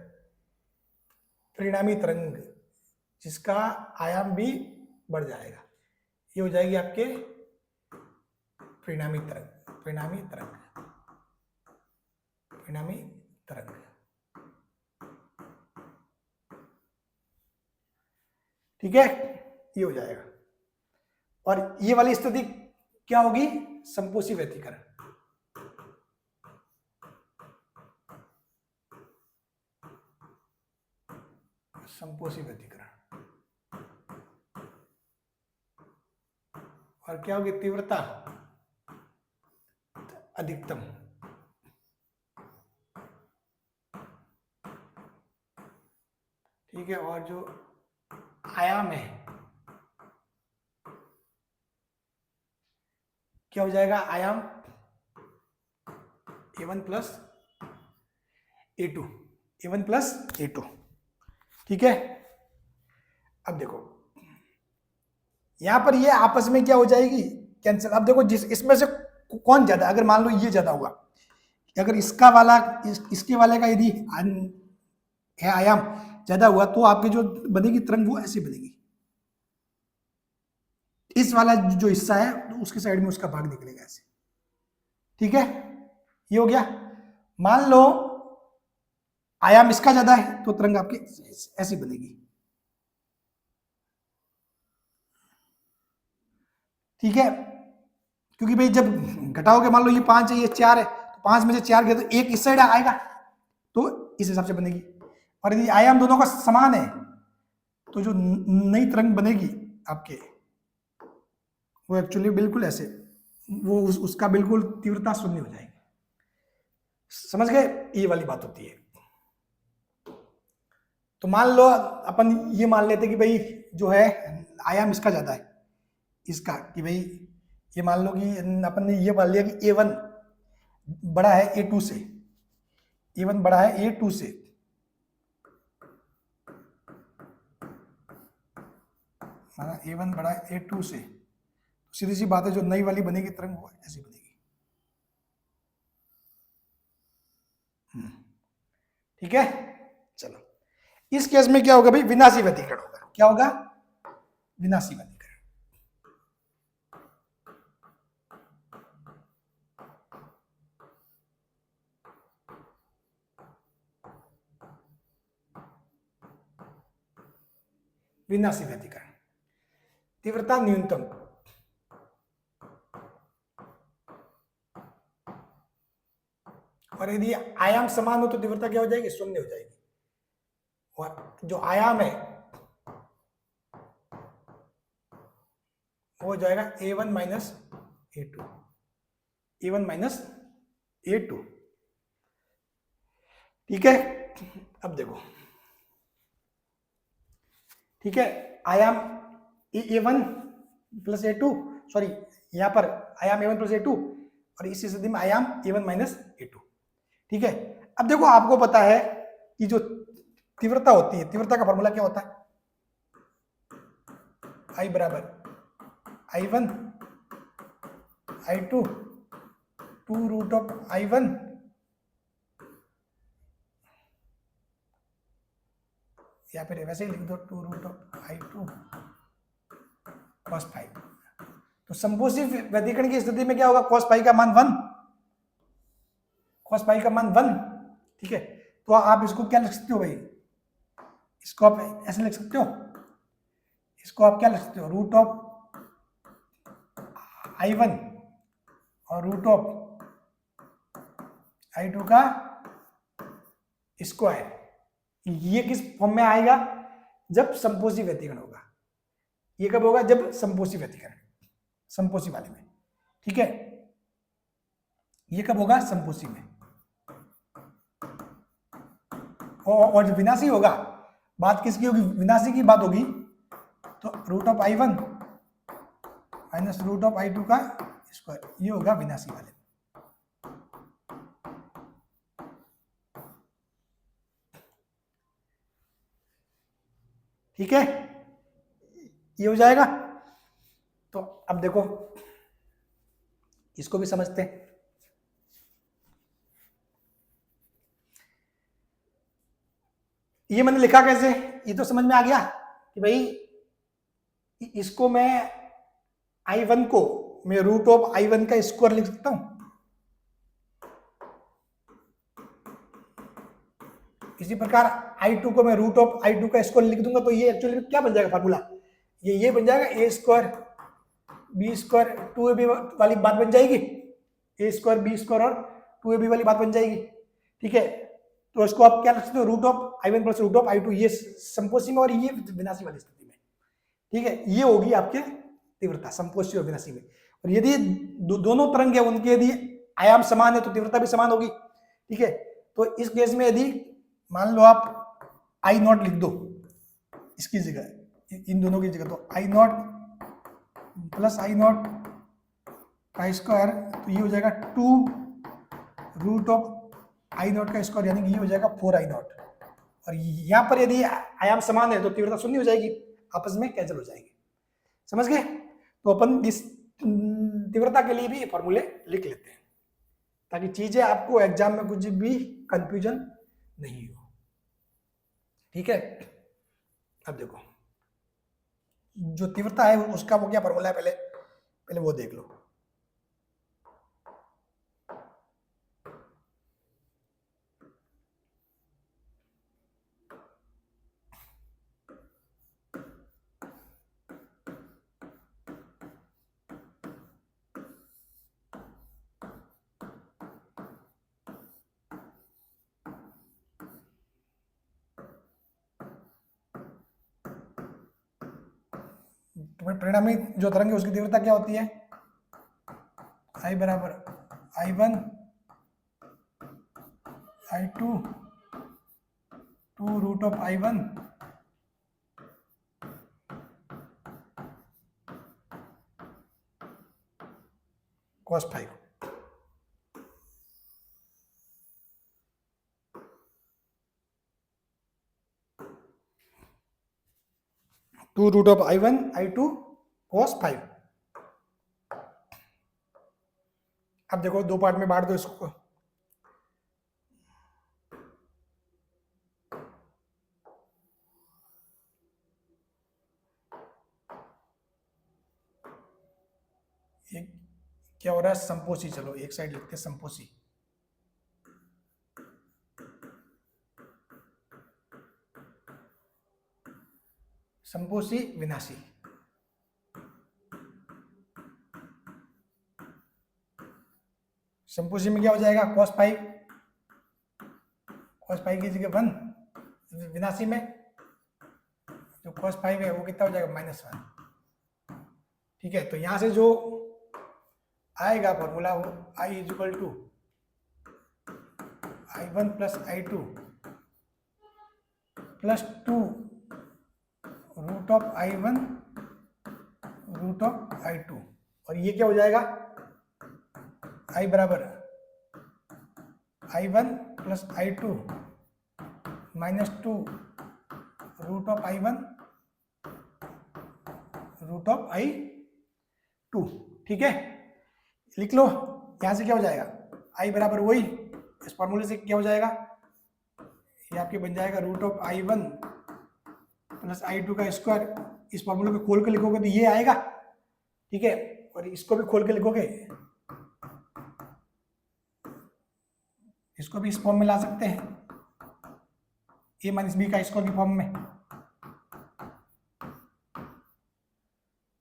परिणामी तरंग, जिसका आयाम भी बढ़ जाएगा, ये हो जाएगी आपके परिणामी तरंग, परिणामी तरंग, परिणामी तरंग। ठीक है, ये हो जाएगा। और ये वाली स्थिति क्या होगी, संपोषी व्यतिकरण। संपोषी व्यतिकरण। और क्या होगी, तीव्रता अधिकतम। ठीक है, और जो आयाम है क्या हो जाएगा, आयाम A1 plus A2, A1 plus A2। ठीक है, अब देखो यहां पर ये आपस में क्या हो जाएगी, कैंसिल। अब देखो जिस इसमें से कौन ज्यादा, अगर मान लो ये ज्यादा हुआ, अगर इसका वाला इसके वाले का यदि है आयाम ज्यादा हुआ तो आपकी जो बनेगी तरंग वो ऐसी बनेगी, इस वाला जो हिस्सा है तो उसके साइड में उसका भाग निकलेगा ऐसे। ठीक है, ये हो गया। मान लो आयाम इसका ज्यादा है तो तरंग आपकी ऐसी बनेगी। ठीक है, क्योंकि भाई जब घटाओगे, मान लो ये 5 है ये 4 है, तो 5 में से 4 गया तो एक इस साइड आएगा, तो इस हिसाब से बनेगी। और यदि आयाम दोनों का समान है तो जो नई तरंग बनेगी आपके वो एक्चुअली बिल्कुल ऐसे, वो उसका बिल्कुल तीव्रता शून्य हो जाएगी। समझ गए, ये वाली बात होती है। तो मान लो अपन ये मान लेते कि भाई जो है आयाम इसका ज्यादा है, इसका, कि भाई ये मान लो कि अपन ने ये मान लिया कि A1 बड़ा है A2 से, A1 बड़ा है A2 से, माना A1 बड़ा है A2 से, तो सीधी सी बात है जो नई वाली बनेगी तरंग वो ऐसी बनेगी। ठीक है, चलो इस केस में क्या होगा भाई, विनाशी व्यतिकरण होगा। क्या होगा, विनाशी व्यतिकरण। विनाशी व्यतिकरण, तीव्रता न्यूनतम, और यदि आयाम समान हो तो तीव्रता क्या हो जाएगी, शून्य हो जाएगी। और जो आयाम है वो हो जाएगा A1 minus A2, A1 minus A2। ठीक है, अब देखो, ठीक है, आयाम A1 प्लस A2, सॉरी यहां पर आयाम A1 प्लस A2 और इस स्थिति में आयाम A1 माइनस A2। ठीक है, अब देखो आपको पता है कि जो तीव्रता होती है, तीव्रता का फॉर्मूला क्या होता है, I बराबर I1 I2 2 root of I1 या फिर वैसे ही लिख दो 2 root of I2 cos phi. तो संपोषी व्यतिकरण की स्थिति में क्या होगा, cos फाई का मान 1, cos फाई का मान 1। ठीक है, तो आप इसको क्या लिख सकते हो भाई, इसको आप ऐसे लिख सकते हो, इसको आप क्या लिख सकते हो, रूट ऑफ I1 और रूट ऑफ I2 का स्क्वायर। ये किस फॉर्म में आएगा, जब संपोषी व्यतिकरण होगा। ये कब होगा, जब संपोषी व्यतिकरण, संपोषी वाले में। ठीक है, ये कब होगा, संपोषी में। और जब विनाशी होगा, बात किसकी होगी, विनाशी की बात होगी, तो root of I1 minus root of I2 का स्क्वायर, ये होगा विनाशी वाले। ठीक है, ये हो जाएगा। तो अब देखो इसको भी समझते हैं। ये मैंने लिखा कैसे, ये तो समझ में आ गया कि भाई इसको मैं I1 को मैं रूट ऑफ I1 का स्क्वायर लिख सकता हूं। इसी प्रकार I2 को मैं रूट ऑफ I2 का स्क्वायर लिख दूंगा, तो ये एक्चुअली क्या बन जाएगा फार्मूला, ये बन जाएगा ए स्क्वायर बी स्क्वायर 2ab वाली बात बन जाएगी, ए स्क्वायर बी स्क्वायर और 2ab वाली बात बन जाएगी। ठीक है, तो इसको आप क्या लिख सकते हो, root of I1 plus root of I2, ये समपोसी में और ये विनाशी वाली स्थिति में। ठीक है, ये होगी आपके तीव्रता समपोसी और विनाशी में। और यदि दोनों तरंग है उनके यदि आयाम समान है तो तीव्रता भी समान होगी। ठीक है, तो इस केस में यदि मान लो आप I0 लिख दो इसकी जगह, इन दोनों की जगह, तो I0 प्लस I0 का स्क्वायर, तो ये हो जाएगा 2 रूट ऑफ I0 का स्क्वायर, यानी कि ये हो जाएगा 4I0। और यहाँ पर यदि आयाम समान है तो तीव्रता शून्य हो जाएगी, आपस में कैंसिल हो जाएगी। समझ गए? तो अपन इस तीव्रता के लिए भी फॉर्मूले लिख लेते हैं ताकि चीजें आपको एग्जाम में कुछ भी कंफ्यूजन नहीं हो। ठीक है, अब देखो जो तीव्रता है उसका वो क्या फॉर्मूला है, पहले वो देख लो। परिणामी जो तरंग है उसकी तीव्रता क्या होती है, I बराबर I1 I2 2 root of I1 cos 5। Two root of I1 I2 cos 5। अब देखो दो पार्ट में बांट दो इसको, एक क्या हो रहा है, संपोसी, चलो एक साइड लिखते हैं संपोसी। संपोसी विनाशी। संपोसी में क्या हो जाएगा, cos 5 की जगह 1, विनाशी में जो cos 5 है वो कितना हो जाएगा -1। ठीक है, तो यहां से जो आएगा फॉर्मूला वो I equal to I1 plus I2 plus 2 root of I1 root of I2। और ये क्या हो जाएगा, I बराबर I1 plus I2 minus 2 root of I1 root of I2। ठीक है, लिख लो। यहां से क्या हो जाएगा, I बराबर वही, इस फॉर्मूले से क्या हो जाएगा, ये आपके बन जाएगा root of I1 plus I2 का स्क्वायर। इस फॉर्मूले को खोल के लिखोगे तो ये आएगा। ठीक है, और इसको भी खोल के लिखोगे, इसको भी इस फॉर्म में ला सकते हैं, a माइनस बी का स्क्वायर की फॉर्म में।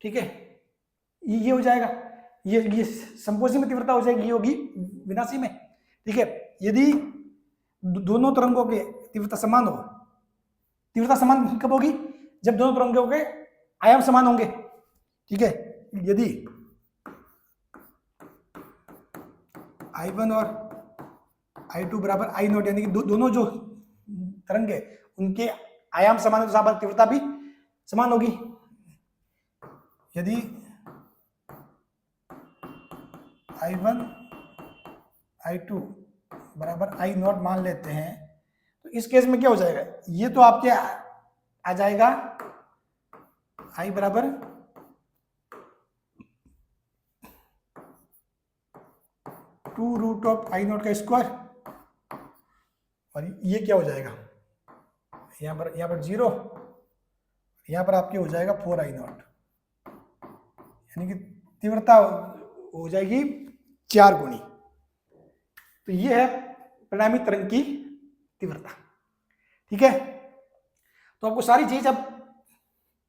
ठीक है, ये हो जाएगा, ये संपोषी में तीव्रता हो जाएगी, ये होगी विनाशी में। ठीक है, यदि दोनों तरंगों के तीव्रता समान हो, तीव्रता समान कब होगी, जब दोनों तरंगों के आयाम समान होंगे। ठीक है, यदि I1 और I2 बराबर I0, यानी कि दोनों जो तरंग है उनके आयाम समान है तो साथ तीव्रता भी समान होगी। यदि I1 I2 बराबर I0 मान लेते हैं तो इस केस में क्या हो जाएगा, ये तो आपके आ जाएगा आई बराबर two root of I not का स्क्वायर, और ये क्या हो जाएगा, यहाँ पर 0, यहाँ पर आपके हो जाएगा 4i0, यानी कि तीव्रता हो जाएगी 4 गुनी। तो ये है परिणामी तरंग की तीव्रता। ठीक है, तो आपको सारी चीज अब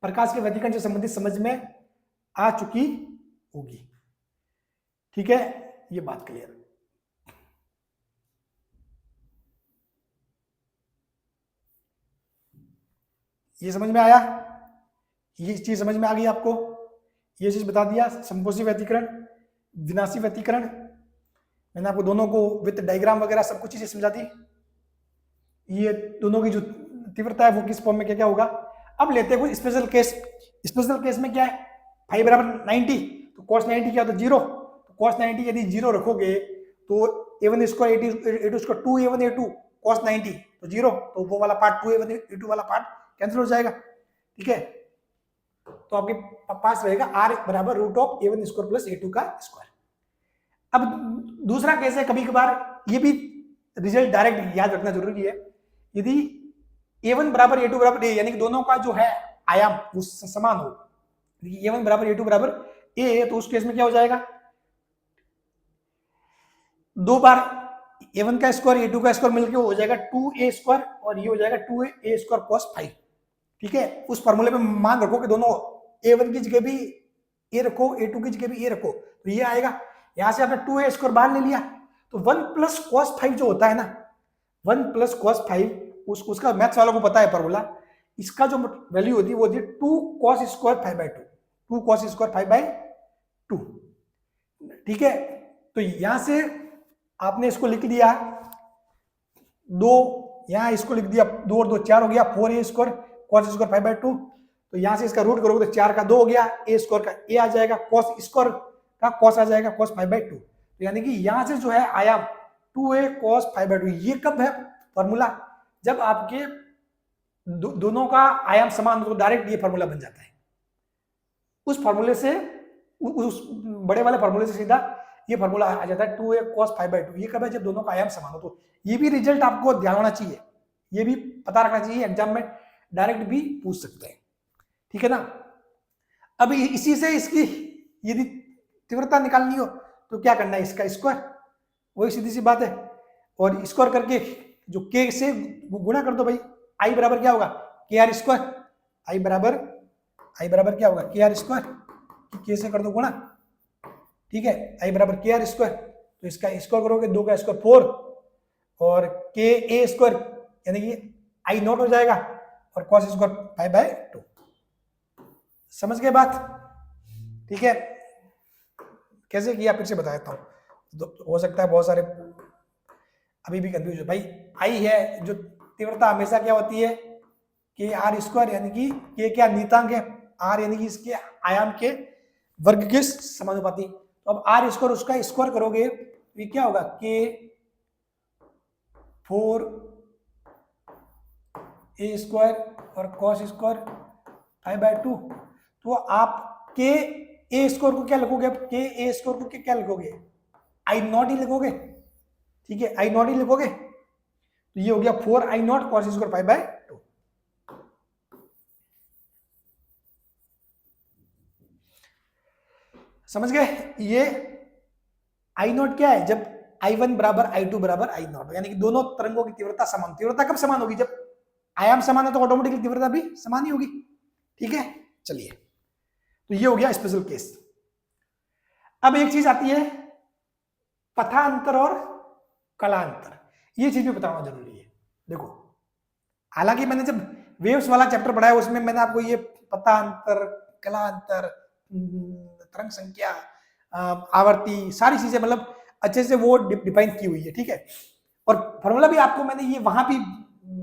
प्रकाश के व्यतिकरण से संबंधित समझ में आ चुकी होगी। ठीक है, ये बात क्लियर। ये समझ में आया, ये चीज समझ में आ गई आपको, ये चीज बता दिया, संपोषी व्यतिकरण, विनाशी व्यतिकरण, मैंने आपको दोनों को विथ डायग्राम वगैरह सब कुछ चीजें समझा दी। ये दोनों की जो तीव्रता है वो किस फॉर्म में क्या क्या होगा। अब लेते हैं कुछ स्पेशल केस। स्पेशल केस में क्या है, फाइव बराबर 90, तो cos 90 क्या होता है 0, तो cos 90 यदि 0 रखोगे तो a1 square a2 square 2a1 a2 cos 90 तो 0, तो वो वाला पार्ट 2a1 a2 वाला पार्ट कैंसिल हो जाएगा। ठीक है, तो आपके पास रहेगा r बराबर root of a1 square plus a2 का स्क्वायर। अब दूसरा केस है, कभी कभार ये भी रिजल्ट डायरेक्ट याद रखना जरूरी है, यदि a1 बराबर a2 बराबर a, यानी कि दोनों का जो है आयाम वो समान हो, a1 बराबर a2 बराबर a है, तो उस केस में क्या हो जाएगा, दो बार a1 का स्क्वायर a2 का स्क्वायर मिलकर हो जाएगा 2a स्क्वायर, और ये हो जाएगा 2a स्क्वायर cos 5। ठीक है, उस फॉर्मूले में मान रखो कि दोनों a1 की जगह भी a रखो, a2 की जगह भी a रखो, तो ये आएगा। यहां से आपने 2a स्क्वायर बाहर ले लिया, तो 1 प्लस cos 5 जो होता है ना, 1 प्लस cos 5 उसका मैथ्स वालों को पता है फॉर्मूला, इसका जो वैल्यू होती है वो होती है 2 cos स्क्वायर 5/2, 2 cos स्क्वायर 5/2। ठीक है, तो यहां से आपने इसको लिख दिया 2, यहां इसको लिख दिया 2 और 2 4 हो गया, 4a स्क्वायर cos स्क्वायर 5/2, तो यहां से इसका रूट करोगे तो 4 का 2 हो गया, a स्क्वायर का a आ जाएगा, cos स्क्वायर का cos आ जाएगा cos 5/2, तो यानी कि यहां से जो है आयाम 2a cos 5/2। ये कब है फॉर्मूला, जब आपके दोनों का आयाम समान हो तो डायरेक्ट ये फॉर्मूला बन जाता है। उस फॉर्मूले से, उस बड़े वाले फॉर्मूले से सीधा ये फॉर्मूला आ जाता है 2a cos 5/2। ये कब है, जब दोनों का आयाम समान हो। तो ये भी रिजल्ट आपको ध्यान होना चाहिए, ये भी पता रखना चाहिए, एग्जाम में डायरेक्ट भी पूछ सकते हैं। ठीक है ना, अब इसी से इसकी यदि तीव्रता निकालनी हो तो क्या करना है, इसका स्क्वायर, वही सीधी सी बात है, और स्क्वायर करके जो k से गुणा कर दो भाई, i बराबर क्या होगा kr स्क्वायर, i बराबर क्या होगा kr स्क्वायर, k से कर दो गुणा। ठीक है, i बराबर kr स्क्वायर, तो इसका स्क्वायर करोगे 2 का स्क्वायर 4 और ka स्क्वायर यानी कि i नॉट हो जाएगा, और cos स्क्वायर 5/2। समझ गए बात। ठीक है, कैसे किया फिर से बता देता हूं, हो सकता है बहुत सारे अभी भी कंफ्यूज हो। भाई आई है जो तीव्रता हमेशा क्या होती है के आर स्क्वायर, यानी कि के क्या नीतांक है, आर यानी कि इसके आयाम के वर्ग के समानुपाती। तो अब आर स्क्वायर उसका स्क्वायर करोगे तो ये क्या होगा के 4a स्क्वायर और cos स्क्वायर 5/2। तो आप के ए स्क्वायर को क्या लिखोगे, अब के ए स्क्वायर को क्या लिखोगे, आई नॉट ही लिखोगे। ठीक है, आई नॉट ही लिखोगे, तो ये हो गया 4i0 cos स्क्वायर 5/2। समझ गए, ये i0 क्या है, जब i1 बराबर i2 बराबर i0, यानी कि दोनों तरंगों की तीव्रता समान। तीव्रता कब समान होगी, जब आयाम समान है तो ऑटोमेटिकली तीव्रता भी समान ही होगी। ठीक है, चलिए, तो ये हो गया स्पेशल केस। अब एक चीज आती है पथांतर और कलांतर, ये चीज भी बताना जरूरी है। देखो, हालांकि मैंने जब वेव्स वाला चैप्टर पढ़ाया उसमें मैंने आपको ये पथांतर, कलांतर, तरंग संख्या, आवर्ती, सारी चीजें मतलब अच्छे से वो डिफाइन की हुई है। ठीक है, और फॉर्मूला भी आपको मैंने ये वहां भी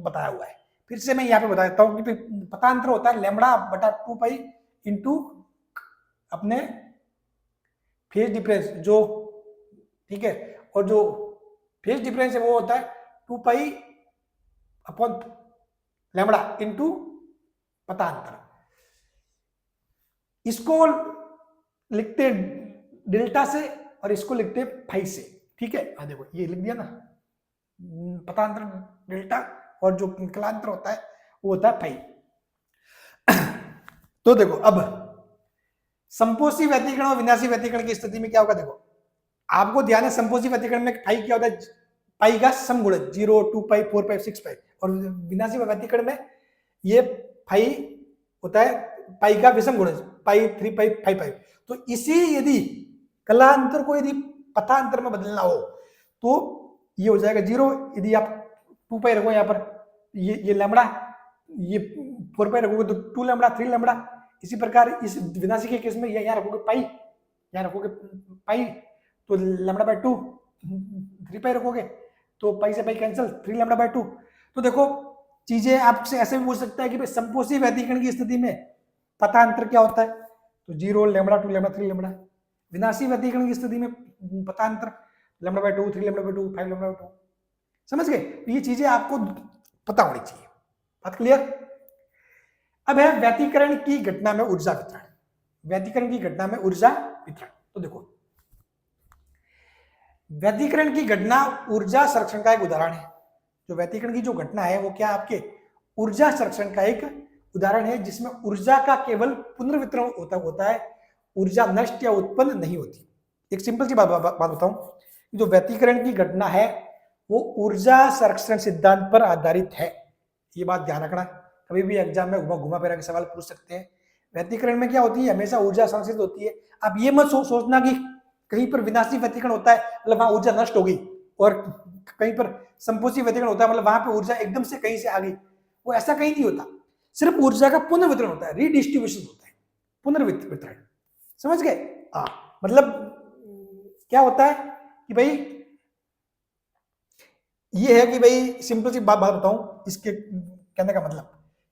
बताया हुआ है, फिर से मैं यहाँ पे बता देता हूँ कि पथांतर होता है लैम्बडा बटा 2 इंटू अपने फेज डिफरेंस जो, ठीक है, और जो फेज डिफरेंस है वो होता है 2 अपॉन लैम्बडा इंटू पथांतर। इसको लिखते डेल्टा से और इसको लिखते फाई से, ठीक है। देखो ये लिख दिया ना, पथांतर डेल्टा और जो कलांतर होता है वो होता है फाई। तो देखो अब संपोषी व्यतिकरण और विनाशी व्यतिकरण की स्थिति में क्या होगा, देखो आपको ध्यान है संपोषी व्यतिकरण में फाई क्या होता है, पाई का समगुणज 0, 2 पाई, 4 पाई, 6 पाई, और विनाशी व्यतिकरण में ये फाई होता है पाई का विषम गुणज पाई, 3 पाई, 5 पाई। तो इसी यदि कलांतर को यदि पथांतर में बदलना हो तो ये हो जाएगा 0, यदि आप 2 पाई रखो यहाँ पर, ये लैम्बडा, ये 4 पाई रखोगे तो 2 लैम्बडा, 3 लैम्बडा। इसी प्रकार इस विनाशी के केस में यहाँ रखोगे पाई, यहाँ रखोगे पाई तो लैम्बडा बाय 2, 3 पाई रखोगे तो पाई से पाई कैंसिल, 3 लैम्बडा बाय 2। तो देखो चीजें आपसे ऐसे भी पूछ सकता है कि भाई संपोषी व्यतिकरण की स्थिति में पथांतर क्या होता है, तो 0, लैम्बडा 2, लैम्बडा 3 लैम्बडा। विनाशी व्यतिकरण की स्थिति में पथांतर lambda by 2, 3 lambda by 2, 5 lambda by 2। समझ गए, ये चीजें आपको पता होनी चाहिए। बात क्लियर। अब है व्यतिकरण की घटना में ऊर्जा वितरण। व्यतिकरण की घटना में ऊर्जा वितरण, तो देखो व्यतिकरण की घटना ऊर्जा संरक्षण का एक उदाहरण है। जो व्यतिकरण की जो घटना है वो क्या आपके ऊर्जा संरक्षण का एक उदाहरण है, जिसमें ऊर्जा का केवल पुनर्वितरण होता है, ऊर्जा नष्ट या उत्पन्न नहीं होती। एक सिंपल सी बात बताऊं, जो व्यतिकरण की घटना है वो ऊर्जा संरक्षण सिद्धांत पर आधारित है। ये बात ध्यान रखना, कभी भी एग्जाम में घुमा फिरा के सवाल पूछ सकते हैं। व्यतिकरण में क्या होती है, हमेशा ऊर्जा संरक्षित होती है। आप ये मत सोचना कि कहीं पर विनाशी व्यतिकरण होता है मतलब वहां ऊर्जा नष्ट हो गई, और कहीं पर संपोषी व्यतिकरण होता है मतलब वहां पे ऊर्जा एकदम से कहीं से आ गई। वो ऐसा कहीं नहीं होता, सिर्फ ऊर्जा का पुनर्वितरण होता है, रीडिस्ट्रीब्यूशन होता है, पुनर्वितरण। समझ गए। मतलब क्या होता है कि भाई ये है कि भाई सिंपल सी बात बताऊं, इसके कहने का मतलब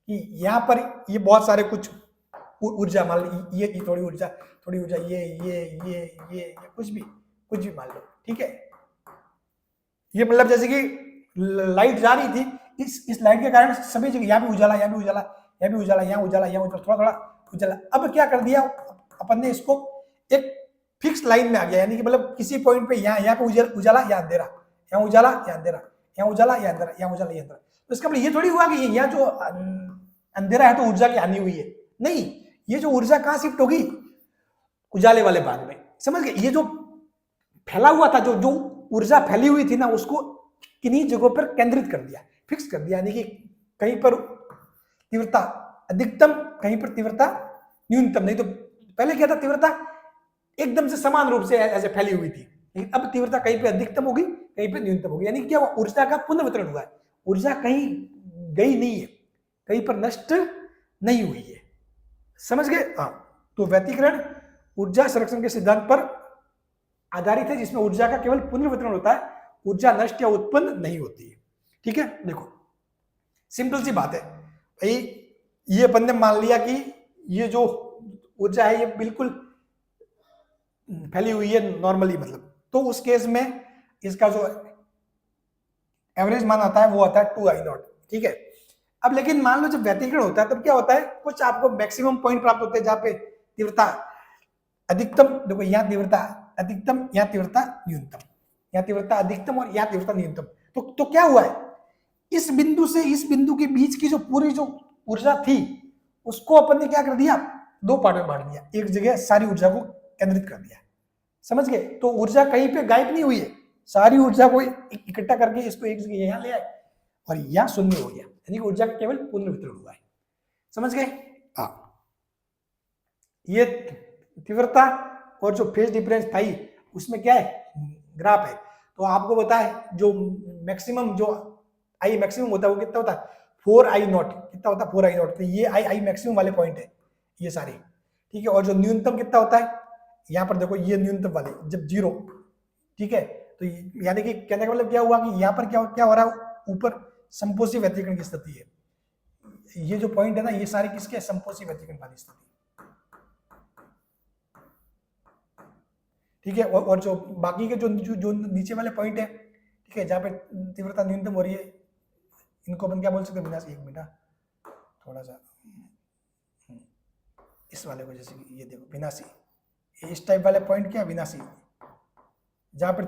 कि यहाँ पर ये बहुत सारे कुछ ऊर्जा मान लो, ये थोड़ी ऊर्जा, ये कुछ भी मान लो, ठीक है। ये मतलब जैसे कि लाइट जा रही थी, इस लाइट के कारण सभी जगह यहाँ भी उजाला, यहाँ भी उजाला, यहाँ भी उजाला, यहाँ उजाला, यहाँ उजाला, थोड़ा थोड़ा उजाला। अब क्या कर दिया अपन ने, इसको एक फिक्स लाइन में आ गया, यानी कि मतलब किसी पॉइंट पे यहाँ पे उजाला, यहाँ अंधेरा, यहाँ उजाला, यहाँ अंधेरा, यहाँ उजाला, यहाँ अंधेरा, यहाँ उजाला, यहाँ अंधेरा। तो इसका मतलब ये थोड़ी हुआ कि यहाँ जो अंधेरा है तो ऊर्जा की हानि हुई है, नहीं, ये जो ऊर्जा कहाँ शिफ्ट होगी, उजाले वाले भाग में। समझ गए। ये जो फैला हुआ था, जो ऊर्जा फैली हुई थी ना, उसको किन्हीं जगहों पर केंद्रित कर दिया, फिक्स कर दिया, यानी कि कहीं पर तीव्रता अधिकतम, कहीं पर तीव्रता न्यूनतम। नहीं तो पहले क्या था, तीव्रता एकदम से समान रूप से ऐसे फैली हुई थी, लेकिन अब तीव्रता कहीं पे अधिकतम होगी, कहीं पे न्यूनतम होगी, यानी क्या हुआ, ऊर्जा का पुनर्वितरण हुआ है, ऊर्जा कहीं गई नहीं है, कहीं पर नष्ट नहीं हुई है। समझ गए। तो व्यतिकरण ऊर्जा संरक्षण के सिद्धांत पर आधारित है, जिसमें ऊर्जा का केवल पुनर्वितरण होता है, ऊर्जा नष्ट या उत्पन्न नहीं होती है। ठीक है। देखो सिंपल सी बात है भाई, ये अपन ने मान लिया कि ये जो ऊर्जा है ये बिल्कुल फैली हुई है नॉर्मली, मतलब तो उस केस में इसका जो एवरेज मान आता है वो आता है 2I0। ठीक है। अब लेकिन मान लो जब व्यतिकरण होता है तब क्या होता है, कुछ आपको मैक्सिमम पॉइंट प्राप्त होते हैं जहां पे तीव्रता अधिकतम, देखो यहाँ तीव्रता अधिकतम, यहाँ तीव्रता न्यूनतम, यहाँ तीव्रता अधिकतम और यहाँ तीव्रता न्यूनतम। तो क्या हुआ है, इस बिंदु से इस बिंदु के बीच की जो पूरी जो ऊर्जा थी उसको अपन ने क्या कर दिया, दो पार्ट में बांट दिया, एक जगह सारी ऊर्जा को केंद्रित कर दिया। समझ गए। तो ऊर्जा कहीं पे गायब नहीं हुई है, सारी ऊर्जा को इकट्ठा करके इसको एक जगह यहाँ ले आए और यहाँ शून्य हो गया, यानी कि ऊर्जा का केवल पुनर्वितरण हुआ है। समझ गए। ये तीव्रता और जो फेज डिफरेंस पाई उसमें क्या है, ग्राफ है। तो आपको पता है जो मैक्सिमम जो आई मैक्सिमम होता है वो कितना होता है, 4I0। कितना होता है, 4I0। तो ये आई मैक्सिमम वाले पॉइंट है ये सारे। ठीक है। और जो न्यूनतम कितना होता है, यहाँ पर देखो ये न्यूनतम वाले जब 0। ठीक है। तो यानी कि कहने का मतलब क्या हुआ कि यहाँ पर क्या हो रहा है, ऊपर संपोषी व्यतिकरण की स्थिति है। ये जो पॉइंट है ना, ये सारे किसके, संपोषी व्यतिकरण वाली स्थिति। ठीक है। और जो बाकी के जो नीचे वाले पॉइंट है, ठीक है, जहाँ पे तीव्रता न्यूनतम हो रही है, इनको अपन क्या बोल सकते हैं, बिना एक मिनट थोड़ा सा इस वाले को, जैसे ये देखो विनाशी, इस टाइप वाले पॉइंट क्या विनाशी, जहां पर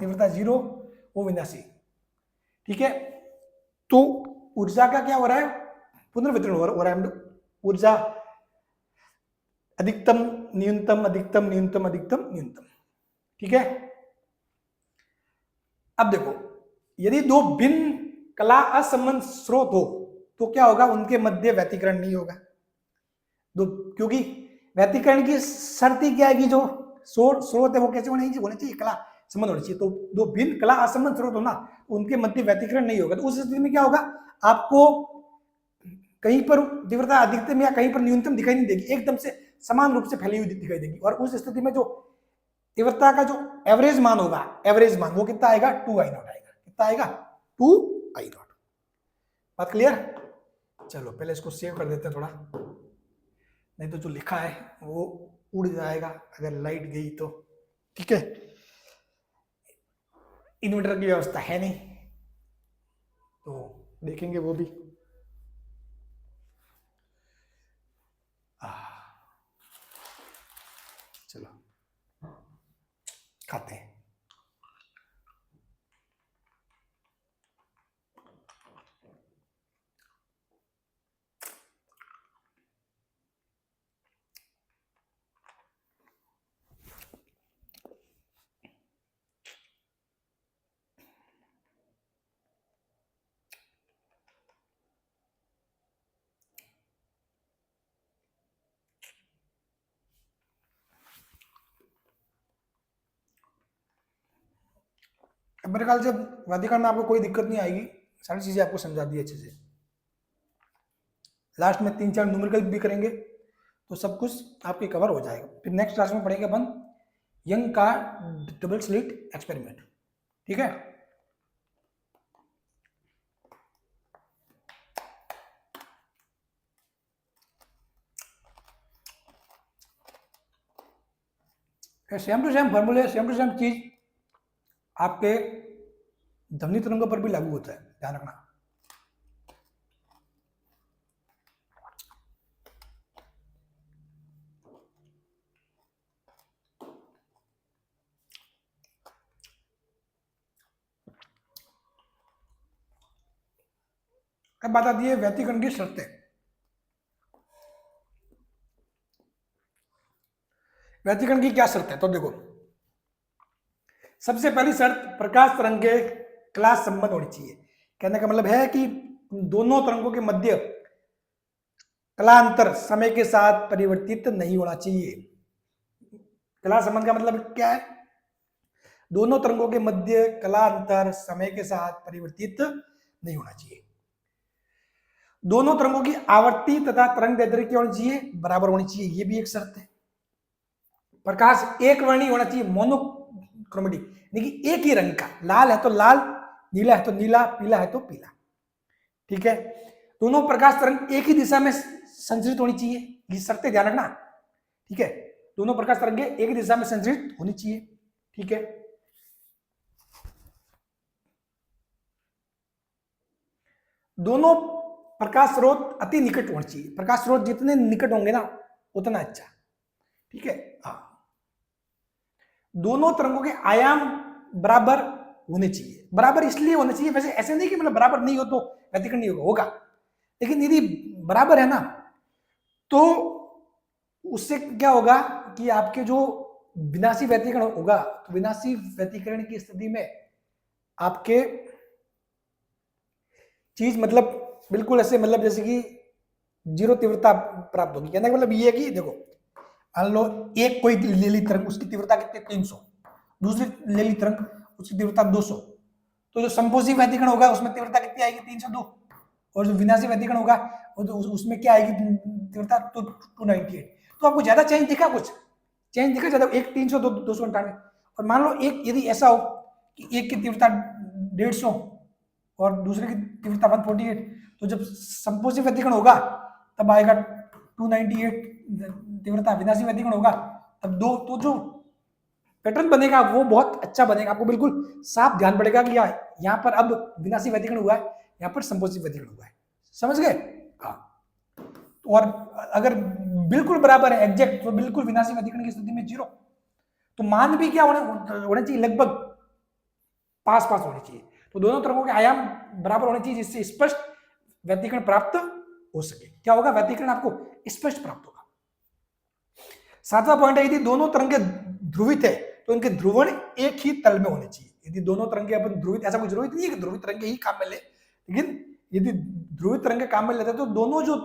तीव्रता 0 वो विनाशी। ठीक है, तो ऊर्जा का क्या हो रहा है, पुनर्वितरण हो रहा है। ऊर्जा अधिकतम न्यूनतम अधिकतम न्यूनतम अधिकतम न्यूनतम। ठीक है, अब देखो यदि दो भिन्न कला असंबद्ध स्रोत हो तो क्या होगा, उनके मध्य व्यतिकरण नहीं होगा। दो, क्योंकि व्यतिकरण की शर्त ही क्या है कि जो स्रोत है वो कैसे होने चाहिए, कला संबंध होनी चाहिए। तो दो भिन्न कला असंबद्ध स्रोत हो ना, उनके मध्य व्यतिकरण नहीं होगा। तो उस स्थिति में क्या होगा, आपको कहीं पर तीव्रता अधिकतम या कहीं पर न्यूनतम दिखाई नहीं देगी, एकदम से समान रूप से फैली हुई दिखाई देगी। और उस स्थिति में जो तीव्रता का जो एवरेज मान होगा, एवरेज मान वो कितना आएगा, 2I0 आएगा। कितना आएगा, 2I0। बात क्लियर? चलो पहले इसको सेव कर देते हैं थोड़ा, नहीं तो जो लिखा है वो उड़ जाएगा अगर लाइट गई तो। ठीक है, इन्वर्टर की व्यवस्था है नहीं तो देखेंगे वो भी। चलो खाते हैं। मेरे ख्याल से व्यतिकरण में आपको कोई दिक्कत नहीं आएगी, सारी चीजें आपको समझा दी अच्छे से। लास्ट में 3-4 न्यूमेरिकल भी करेंगे तो सब कुछ आपके कवर हो जाएगा। फिर नेक्स्ट क्लास में पढ़ेंगे अपन यंग का डबल स्लिट एक्सपेरिमेंट। ठीक है, सेम टू सेम फॉर्मूले, सेम टू सेम चीज आपके ध्वनि तरंगों पर भी लागू होता है, ध्यान रखना। अब बात आती है व्यतिकरण की शर्तें। व्यतिकरण की क्या शर्त है, तो देखो सबसे पहली शर्त, प्रकाश तरंग के कला संबंध होनी चाहिए। कहने का मतलब है कि दोनों तरंगों के मध्य कलांतर समय के साथ परिवर्तित नहीं होना चाहिए। कला संबंध का मतलब क्या है, दोनों तरंगों के मध्य कलांतर समय के साथ परिवर्तित नहीं होना चाहिए। दोनों तरंगों की आवर्ती तथा तरंग दैर्ध्य क्या होनी चाहिए, बराबर होनी चाहिए, ये भी एक शर्त है। प्रकाश एक वर्णी होना चाहिए, मोनोक्रोमेटिक, यानी कि एक ही रंग का, लाल है तो लाल, नीला है तो नीला, पीला है तो पीला। ठीक है, दोनों प्रकाश तरंग एक ही दिशा में संचरित होनी चाहिए, ये शर्तें ध्यान रखना। ठीक है, दोनों प्रकाश तरंगें एक ही दिशा में संचरित होनी चाहिए। ठीक है, दोनों प्रकाश स्रोत अति निकट होना चाहिए। प्रकाश स्रोत जितने निकट होंगे ना उतना अच्छा। ठीक है, हाँ, दोनों तरंगों के आयाम बराबर होने चाहिए। बराबर इसलिए होने चाहिए, वैसे ऐसे नहीं कि मतलब बराबर नहीं हो तो व्यतिकरण नहीं होगा, लेकिन यदि बराबर है ना तो उससे क्या होगा कि आपके जो विनाशी व्यतिकरण होगा, तो विनाशी व्यतिकरण की स्थिति में आपके चीज मतलब बिल्कुल ऐसे, मतलब जैसे कि 0 तीव्रता प्राप्त होगी। कहने का मतलब ये है कि देखो मान लो एक कोई ले ली तरंग, उसकी तीव्रता कितनी 300, दूसरी ले ली तरंग उसकी तीव्रता 200, तो जो संपोषी व्यतिकरण होगा उसमें तीव्रता कितनी आएगी 302, और जो विनाशी व्यतिकरण होगा उसमें क्या आएगी तीव्रता 298। तो आपको ज्यादा चेंज दिखा, कुछ चेंज दिखा ज्यादा, एक 300 298। और मान लो एक यदि ऐसा हो कि एक की तीव्रता 150 और दूसरे की तीव्रता 148, तो जब संपोषी व्यतिकरण होगा तब आएगा 298 तीव्रता, विनाशी व्यतिकरण होगा तब 2। तो जो पैटर्न बनेगा वो बहुत अच्छा बनेगा, आपको बिल्कुल साफ ध्यान पड़ेगा कि यहाँ पर अब विनाशी व्यतिकरण हुआ है, यहाँ पर संपोषी व्यतिकरण हुआ है। समझ गए? हाँ, और अगर बिल्कुल बराबर है, एग्जैक्ट, तो बिल्कुल विनाशी व्यतिकरण की स्थिति में 0। तो मान भी क्या होना चाहिए, लगभग पास पास होनी चाहिए। तो दोनों तरंगों के आयाम बराबर होने चाहिए, जिससे स्पष्ट व्यतिकरण प्राप्त हो सके। क्या होगा, व्यतिकरण आपको स्पष्ट प्राप्त होगा। सातवां पॉइंट है, यदि दोनों तरंगे ध्रुवित है तो इनके ध्रुवण एक ही तल में होने चाहिए। यदि दोनों तरंगे अपन ध्रुवित, ऐसा कोई जरूरत नहीं है कि ध्रुवित तरंगे ही काम में ले, लेकिन यदि ध्रुवित तरंगे काम में लेते हैं तो दोनों जो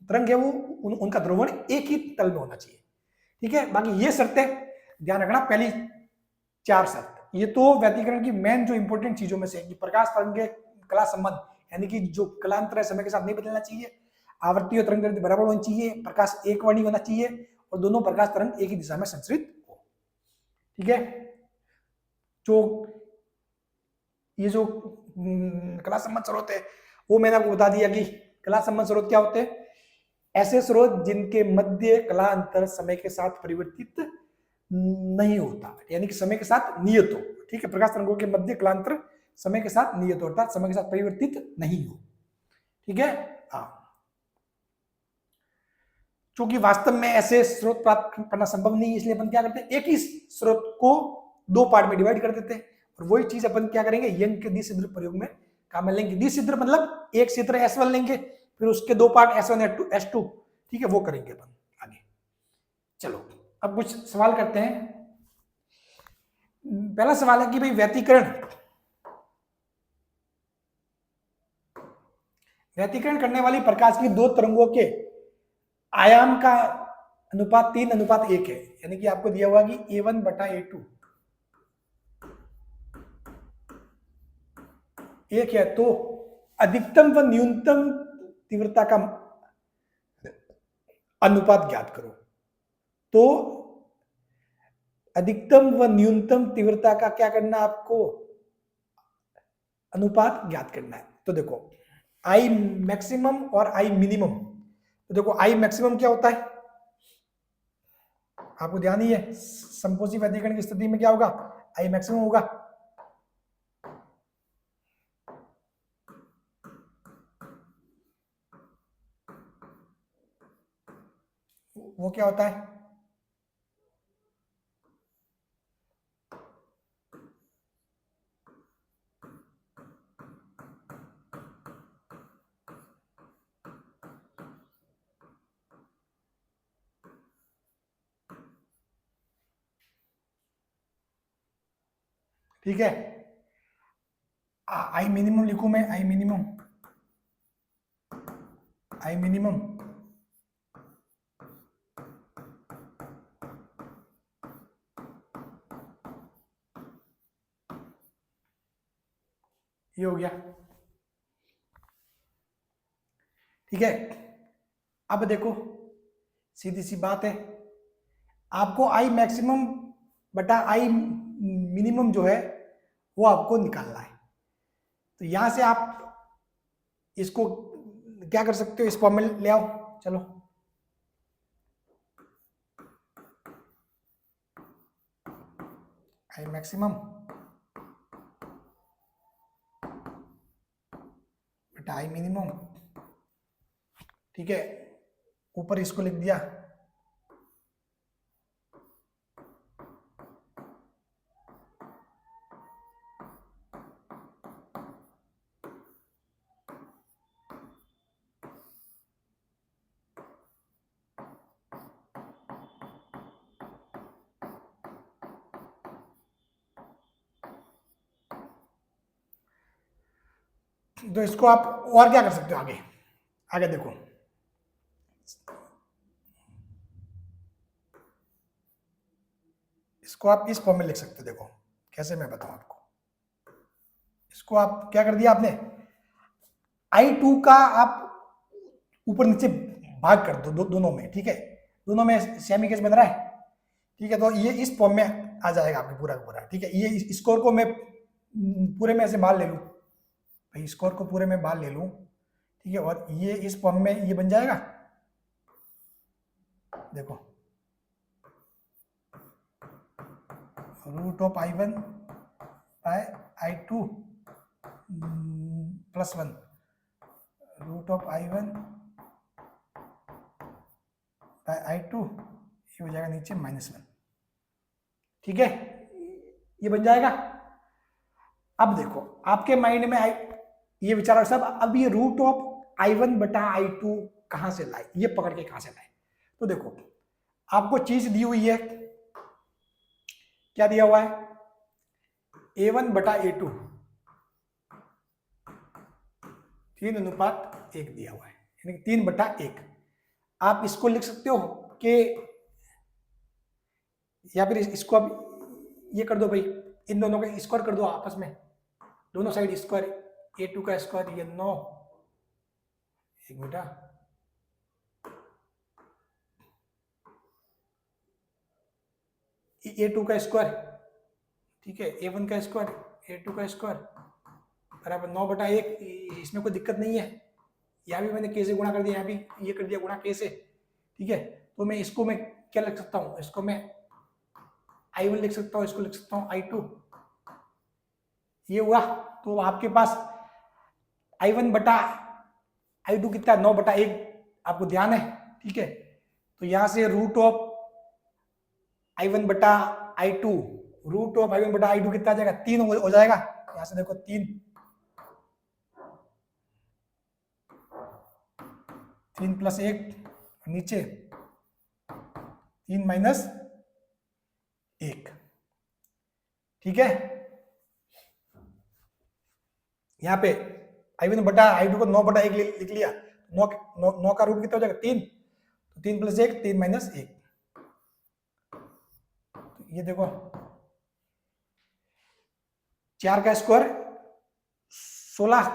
तरंग है वो उनका ध्रुवण एक ही तल में होना चाहिए। ठीक है, बाकी ये शर्तें ध्यान रखना, पहली 4 शर्त। ये तो व्यतिकरण की मेन जो इंपॉर्टेंट चीजों में से है कि प्रकाश तरंग के कला संबंध, यानी कि जो कलांतर है समय के साथ नहीं बदलना चाहिए, आवर्ती और तरंग बराबर होनी चाहिए, प्रकाश एक वर्णी होना चाहिए और दोनों प्रकाश तरंग एक ही दिशा में संचरित हो। ठीक है, जो ये जो कला संबंध स्रोत है वो मैंने आपको बता दिया कि कला संबंध स्रोत क्या होते हैं, ऐसे स्रोत जिनके मध्य कला अंतर समय के साथ परिवर्तित नहीं होता, यानी कि समय के साथ नियत हो। ठीक है, प्रकाश तरंगों के मध्य कलांतर समय के साथ नियत हो, अर्थात समय के साथ परिवर्तित नहीं हो। ठीक है, हाँ, क्योंकि वास्तव में ऐसे स्रोत प्राप्त करना संभव नहीं है, इसलिए अपन क्या करते हैं, एक ही स्रोत को 2 पार्ट में डिवाइड कर देते हैं और वही चीज अपन क्या करेंगे, यंग के द्विसिद्र प्रयोग में काम में लेंगे। द्विसिद्र मतलब एक क्षेत्र S1 लेंगे, फिर उसके 2 पार्ट S1 S2, ठीक है, वो करेंगे अपन आगे। चलो अब कुछ सवाल करते हैं। पहला सवाल है कि भाई व्यतिकरण करने वाली प्रकाश की 2 तरंगों के आयाम का अनुपात 3:1 है, यानी कि आपको दिया हुआ कि A1/A2 1 है, तो अधिकतम व न्यूनतम तीव्रता का अनुपात ज्ञात करो। तो अधिकतम व न्यूनतम तीव्रता का क्या करना, आपको अनुपात ज्ञात करना है। तो देखो आई मैक्सिमम और आई मिनिमम, तो देखो आई मैक्सिमम क्या होता है, आपको ध्यान ही है, संपोषी व्यतिकरण की स्थिति में क्या होगा, आई मैक्सिमम होगा। वो क्या होता है, ठीक है, आई मिनिमम लिखूं मैं, आई मिनिमम ये हो गया। ठीक है, अब देखो सीधी सी बात है, आपको आई मैक्सिमम बटा आई मिनिमम जो है वो आपको निकालना है। तो यहां से आप इसको क्या कर सकते हो, इस फॉर्म में ले आओ। चलो आई मैक्सिमम बटा आई मिनिमम, ठीक है, ऊपर इसको लिख दिया, तो इसको आप और क्या कर सकते हो, आगे आगे देखो, इसको आप इस फॉर्म में लिख सकते हो। देखो कैसे, मैं बताऊं आपको, इसको आप क्या कर दिया आपने, I2 का आप ऊपर नीचे भाग कर दो, दोनों में, ठीक है, दोनों में सेमी केस बन रहा है, ठीक है, तो ये इस फॉर्म में आ जाएगा आपके पूरा का पूरा। ठीक है, ये स्कोर को मैं पूरे में ऐसे बाहर ले लूं, भाई स्कोर को पूरे में बाहर ले लूं, ठीक है, और ये इस फॉर्म में ये बन जाएगा। देखो √(I1 by I2 +1 √(I1 i2, ये हो जाएगा नीचे -1। ठीक है, ये बन जाएगा। अब देखो आपके माइंड में ये विचार सब, अब ये रूट ऑफ i1 बटा i2 कहां से लाए, ये पकड़ के कहां से लाए। तो देखो आपको चीज दी हुई है, क्या दिया हुआ है, a1 बटा a2 3:1 दिया हुआ है, यानी 3/1। आप इसको लिख सकते हो कि, या फिर इसको अब ये कर दो भाई, इन दोनों का स्क्वायर कर दो आपस में, दोनों साइड स्क्वायर, a2 का स्क्वायर ये 9, एक बेटा a2 का स्क्वायर, ठीक है, a1 का स्क्वायर, a2 का स्क्वायर बराबर 9/1। इसमें कोई दिक्कत नहीं है, यहाँ भी मैंने k से गुणा कर दिया, यहाँ भी ये कर दिया गुणा k से। ठीक है, तो मैं इसको मैं क्या लिख सकता हूँ, इसको मैं i1 लिख सकता हूँ, इसको लिख सकता हूँ i2, ये हुआ। तो आपके पास i1 बटा i2 कितना, 9/1 आपको ध्यान है। ठीक है, तो यहां से रूट ऑफ i1 बटा i2, रूट ऑफ i1 बटा i2 कितना आ जाएगा, 3 हो जाएगा। यहां से देखो 3 + 1, नीचे 3 - 1। ठीक है, यहाँ पे i1 बटा i2 को 9/1 लिख लिया, 9 का रूट कितना हो जाएगा, 3, तो 3 + 1 3 - 1। तो ये देखो 4 का स्क्वायर 16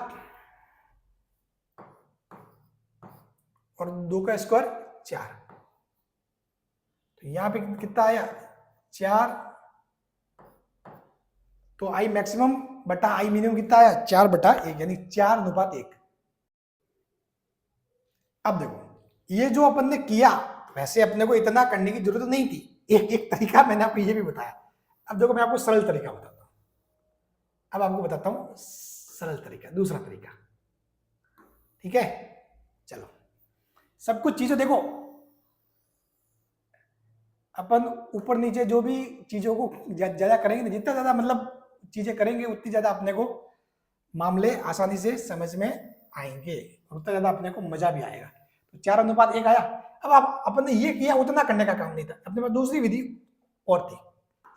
और 2 का स्क्वायर 4, तो यहाँ पे कितना आया 4, तो आई मैक्सिमम बटा आई मिनिमम कितना आया 4/1, यानी 4:1। अब देखो ये जो अपन ने किया, वैसे अपने को इतना करने की जरूरत नहीं थी, एक तरीका मैंने आपको ये भी बताया। अब देखो मैं आपको सरल तरीका बताता हूं, अब आपको बताता हूं सरल तरीका, दूसरा तरीका। ठीक है, चलो सब कुछ चीजें देखो, अपन ऊपर नीचे जो भी चीजों को ज्यादा करेंगे, जितना ज्यादा मतलब चीजें करेंगे उतनी ज्यादा अपने को मामले आसानी से समझ में आएंगे, उतना ज्यादा अपने को मजा भी आएगा। तो 4:1 आया। अब आप अपन ने ये किया, उतना करने का काम नहीं था, अपने पास दूसरी विधि और थी,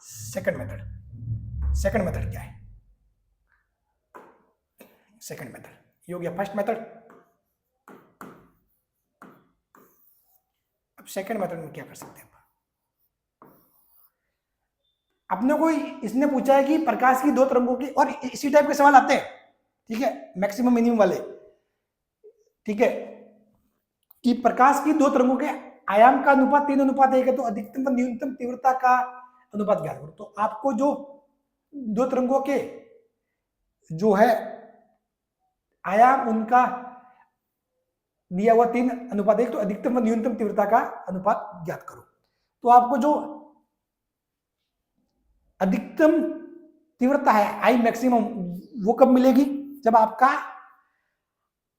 सेकंड मेथड। सेकंड मेथड क्या है, सेकंड मेथड ये हो गया फर्स्ट मेथड। अब सेकंड मेथड में क्या कर सकते हैं, अपने को इसने पूछा है कि प्रकाश की 2 तरंगों की, और इसी टाइप के सवाल आते हैं, ठीक है, मैक्सिमम मिनिमम वाले। ठीक है, कि प्रकाश की 2 तरंगों के आयाम का अनुपात 3:1 है, तो अधिकतम और न्यूनतम तीव्रता का अनुपात ज्ञात करो। तो आपको जो 2 तरंगों के जो है आयाम, उनका दिया हुआ 3:1, तो अधिकतम और न्यूनतम तीव्रता का अनुपात ज्ञात करो। तो आपको जो अधिकतम तीव्रता है आई मैक्सिमम, वो कब मिलेगी, जब आपका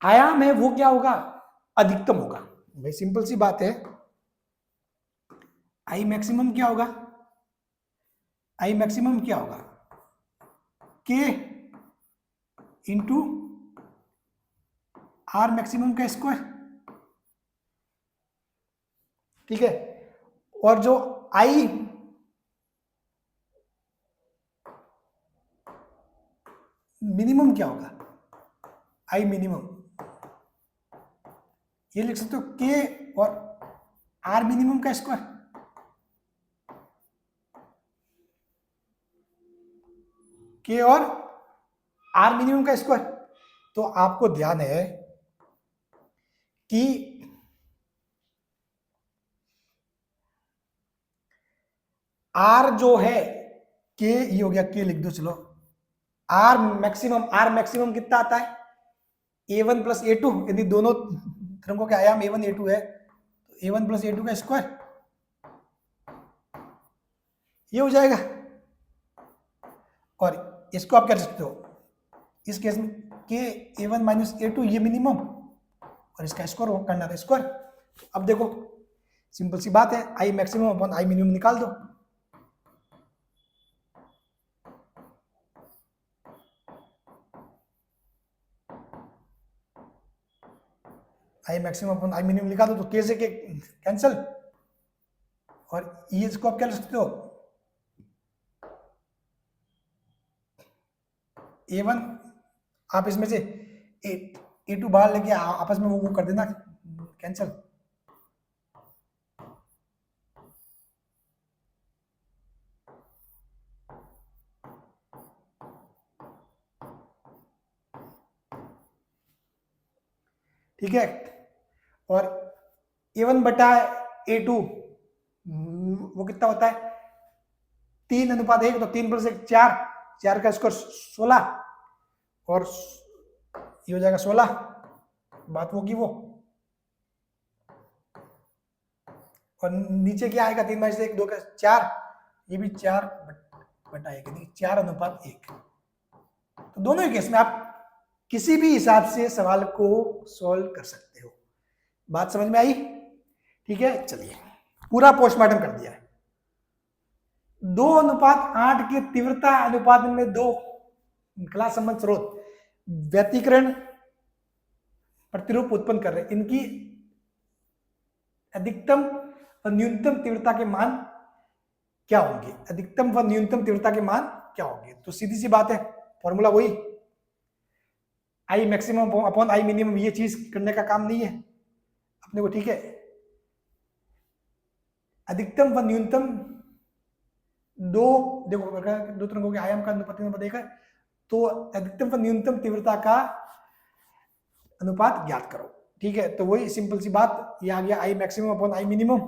आयाम है वो क्या होगा, अधिकतम होगा। भाई सिंपल सी बात है, आई मैक्सिमम क्या होगा, आई मैक्सिमम क्या होगा, के इंटू आर मैक्सिमम का स्क्वायर। ठीक है, और जो आई मिनिमम क्या होगा, आई मिनिमम ये लिख सकते हो के और आर मिनिमम का स्क्वायर। के और आर मिनिमम का स्क्वायर। तो आपको ध्यान है कि आर जो है, के ये हो गया, के लिख दो चलो, आर मैक्सिमम कितना आता है, a1 + a2, यदि दोनों तरंगों के आयाम a1 a2 है, तो a1 + a2 का स्क्वायर ये हो जाएगा। और इसको आप क्या कर सकते हो, इस केस में के a1 - a2 ये मिनिमम, और इसका स्क्वायर करना था स्क्वायर। अब देखो सिंपल सी बात है, I maximum upon I minimum निकाल दो। I maximum upon I minimum निकाल दो तो के से के कैंसिल, और ये इसको आप क्या लिख सकते हो, A1, आप इसमें से A2 बाहर लेके आपस में वो कर देना कैंसिल। ठीक है, और A1 बटा A2 वो कितना होता है 3:1, तो 3 + 1 4, 4 का स्क्वायर 16, और ये हो जाएगा 16, बात वो की वो, और नीचे क्या आएगा 3 + 1 2 का 4, ये भी 4 बटा 1 यानी 4:1। तो दोनों ही केस में आप किसी भी हिसाब से सवाल को सॉल्व कर सकते हो। बात समझ में आई? ठीक है, चलिए पूरा पोस्टमार्टम कर दिया है। 2:8 के तीव्रता अनुपात में 2 क्लास संबंध स्रोत व्यतिकरण प्रतिरूप उत्पन्न कर रहे हैं, इनकी अधिकतम और न्यूनतम तीव्रता के मान क्या होंगे? अधिकतम व न्यूनतम तीव्रता के मान क्या होंगे? तो सीधी सी बात है, फॉर्मूला वही, I maximum upon I minimum. ये चीज करने का काम नहीं है अपने को, ठीक है। अधिकतम व न्यूनतम दो, देखो अगर दो तरंगों के आयाम का अनुपात देखा तो अधिकतम व न्यूनतम तीव्रता का अनुपात ज्ञात करो, ठीक है। तो वही सिंपल सी बात, ये आ गया I maximum upon I minimum.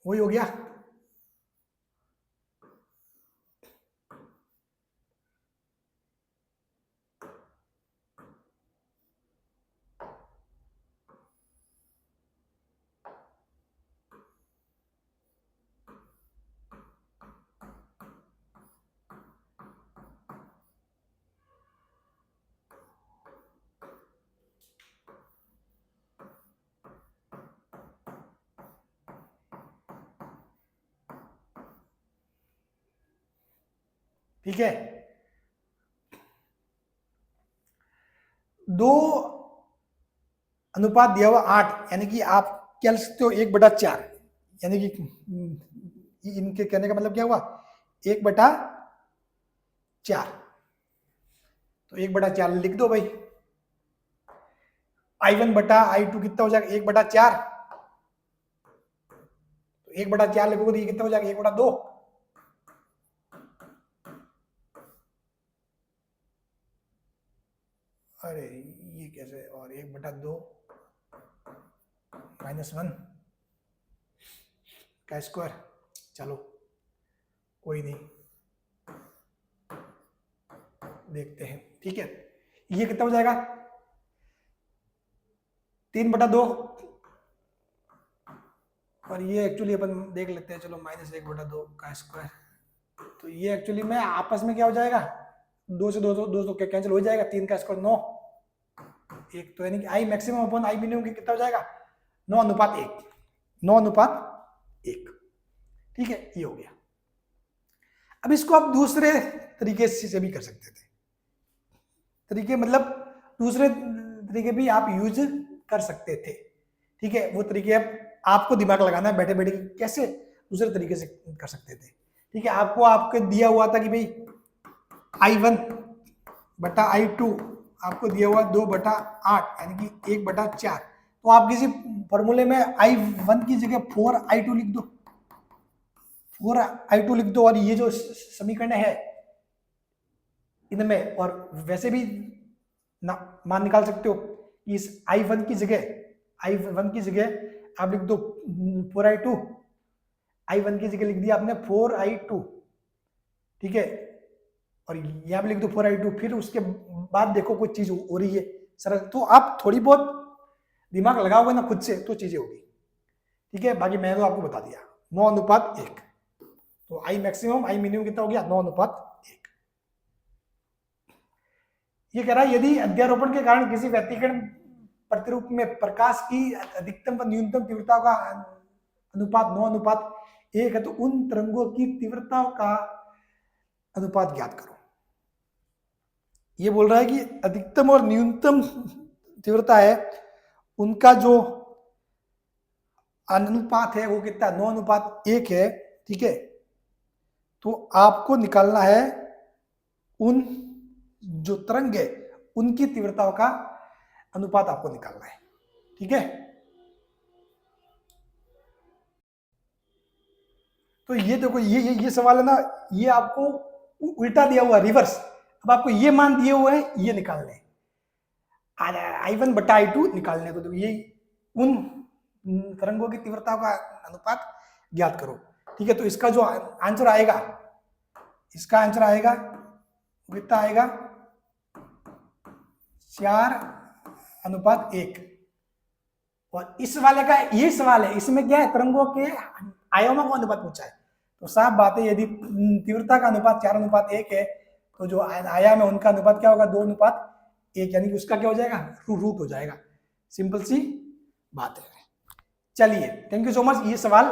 वही हो गया। ठीक है, 2:8 दिया हुआ 8, यानी कि आप क्या लिख सकते हो 1/4, यानी कि इनके कहने का मतलब क्या हुआ 1/4, तो 1/4 लिख दो भाई। I1 बटा I2 कितना हो जाएगा 1/4, तो 1/4 लिखोगे तो ये कितना हो जाएगा 1/2। अरे ये कैसे, और 1/2 -1 का स्क्वायर, चलो कोई नहीं, देखते हैं, ठीक है। ये कितना हो जाएगा 3/2, और ये एक्चुअली अपन देख लेते हैं, चलो -1/2 का स्क्वायर, तो ये एक्चुअली में आपस में क्या हो जाएगा 2 से 2 तो कैंसिल हो जाएगा, 3 का स्क्वायर 9, एक, तो यानी कि I maximum upon I minimum कितना हो जाएगा 9:1, 9:1, ठीक है, ये हो गया। अब इसको आप दूसरे तरीके से भी कर सकते थे, तरीके मतलब दूसरे तरीके भी आप यूज कर सकते थे, ठीक है। वो तरीके अब आपको दिमाग लगाना है बैठे बैठे कैसे दूसरे तरीके से कर सकते थे, ठीक है। आपको आपके दिया हुआ था कि भाई I1 बटा I2 आपको दिया हुआ 2/8 यानी कि 1/4, तो आप किसी फॉर्मूले में I1 की जगह 4I2 लिख दो, 4I2 लिख दो, और ये जो समीकरण है इनमें, और वैसे भी मान निकाल सकते हो, इस I1 की जगह आप लिख दो 4I2, I1 की जगह लिख दिया आपने 4I2, ठीक है, और यहाँ पे लिख दो 4I2, फिर उसके बाद देखो कोई चीज हो रही है सर, तो आप थोड़ी बहुत दिमाग लगाओगे ना खुद से तो चीजें होगी, ठीक है। बाकी मैंने तो आपको बता दिया 9:1। तो आई मैक्सिमम आई मिनिमम कितना हो गया 9:1। ये कह रहा है यदि अध्यारोपण के कारण किसी व्यतिकरण प्रतिरूप में प्रकाश की अधिकतम व न्यूनतम तीव्रता का अनुपात 9:1 है तो उन तरंगों की तीव्रता का अनुपात ज्ञात करो। ये बोल रहा है कि अधिकतम और न्यूनतम तीव्रता है उनका जो अनुपात है वो कितना 9:1 है, ठीक है। तो आपको निकालना है उन जो तरंग है उनकी तीव्रताओं का अनुपात आपको निकालना है, ठीक है। तो ये देखो ये सवाल है ना, ये आपको उल्टा दिया हुआ रिवर्स। अब आपको ये मान दिए हुए हैं, ये निकालने I1 बटा I2 निकालने को, तो ये उन तरंगों की तीव्रताओं का अनुपात ज्ञात करो, ठीक है। तो इसका जो आंसर आएगा, इसका आंसर आएगा कितना आएगा 4:1। और इस वाले का ये सवाल है, इसमें क्या है तरंगों के आयामों का अनुपात पूछा है। तो साफ बात है यदि तीव्रता का अनुपात 4:1 है तो जो आयाम है उनका अनुपात क्या होगा 2:1, यानी कि उसका क्या हो जाएगा रूट हो जाएगा। सिंपल सी बात है। चलिए थैंक यू सो मच, ये सवाल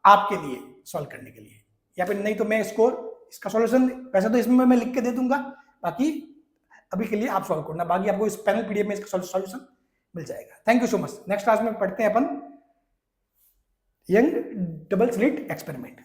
आपके लिए सॉल्व करने के लिए, या फिर नहीं तो मैं इसका सॉल्यूशन वैसे तो इसमें मैं लिख के दे दूंगा, बाकी अभी के लिए आप सॉल्व करना, बाकी आपको इस पैनल पीडीएफ में इसका सॉल्यूशन मिल जाएगा। Thank you so much. Next class में पढ़ते हैं अपन यंग डबल स्लिट एक्सपेरिमेंट।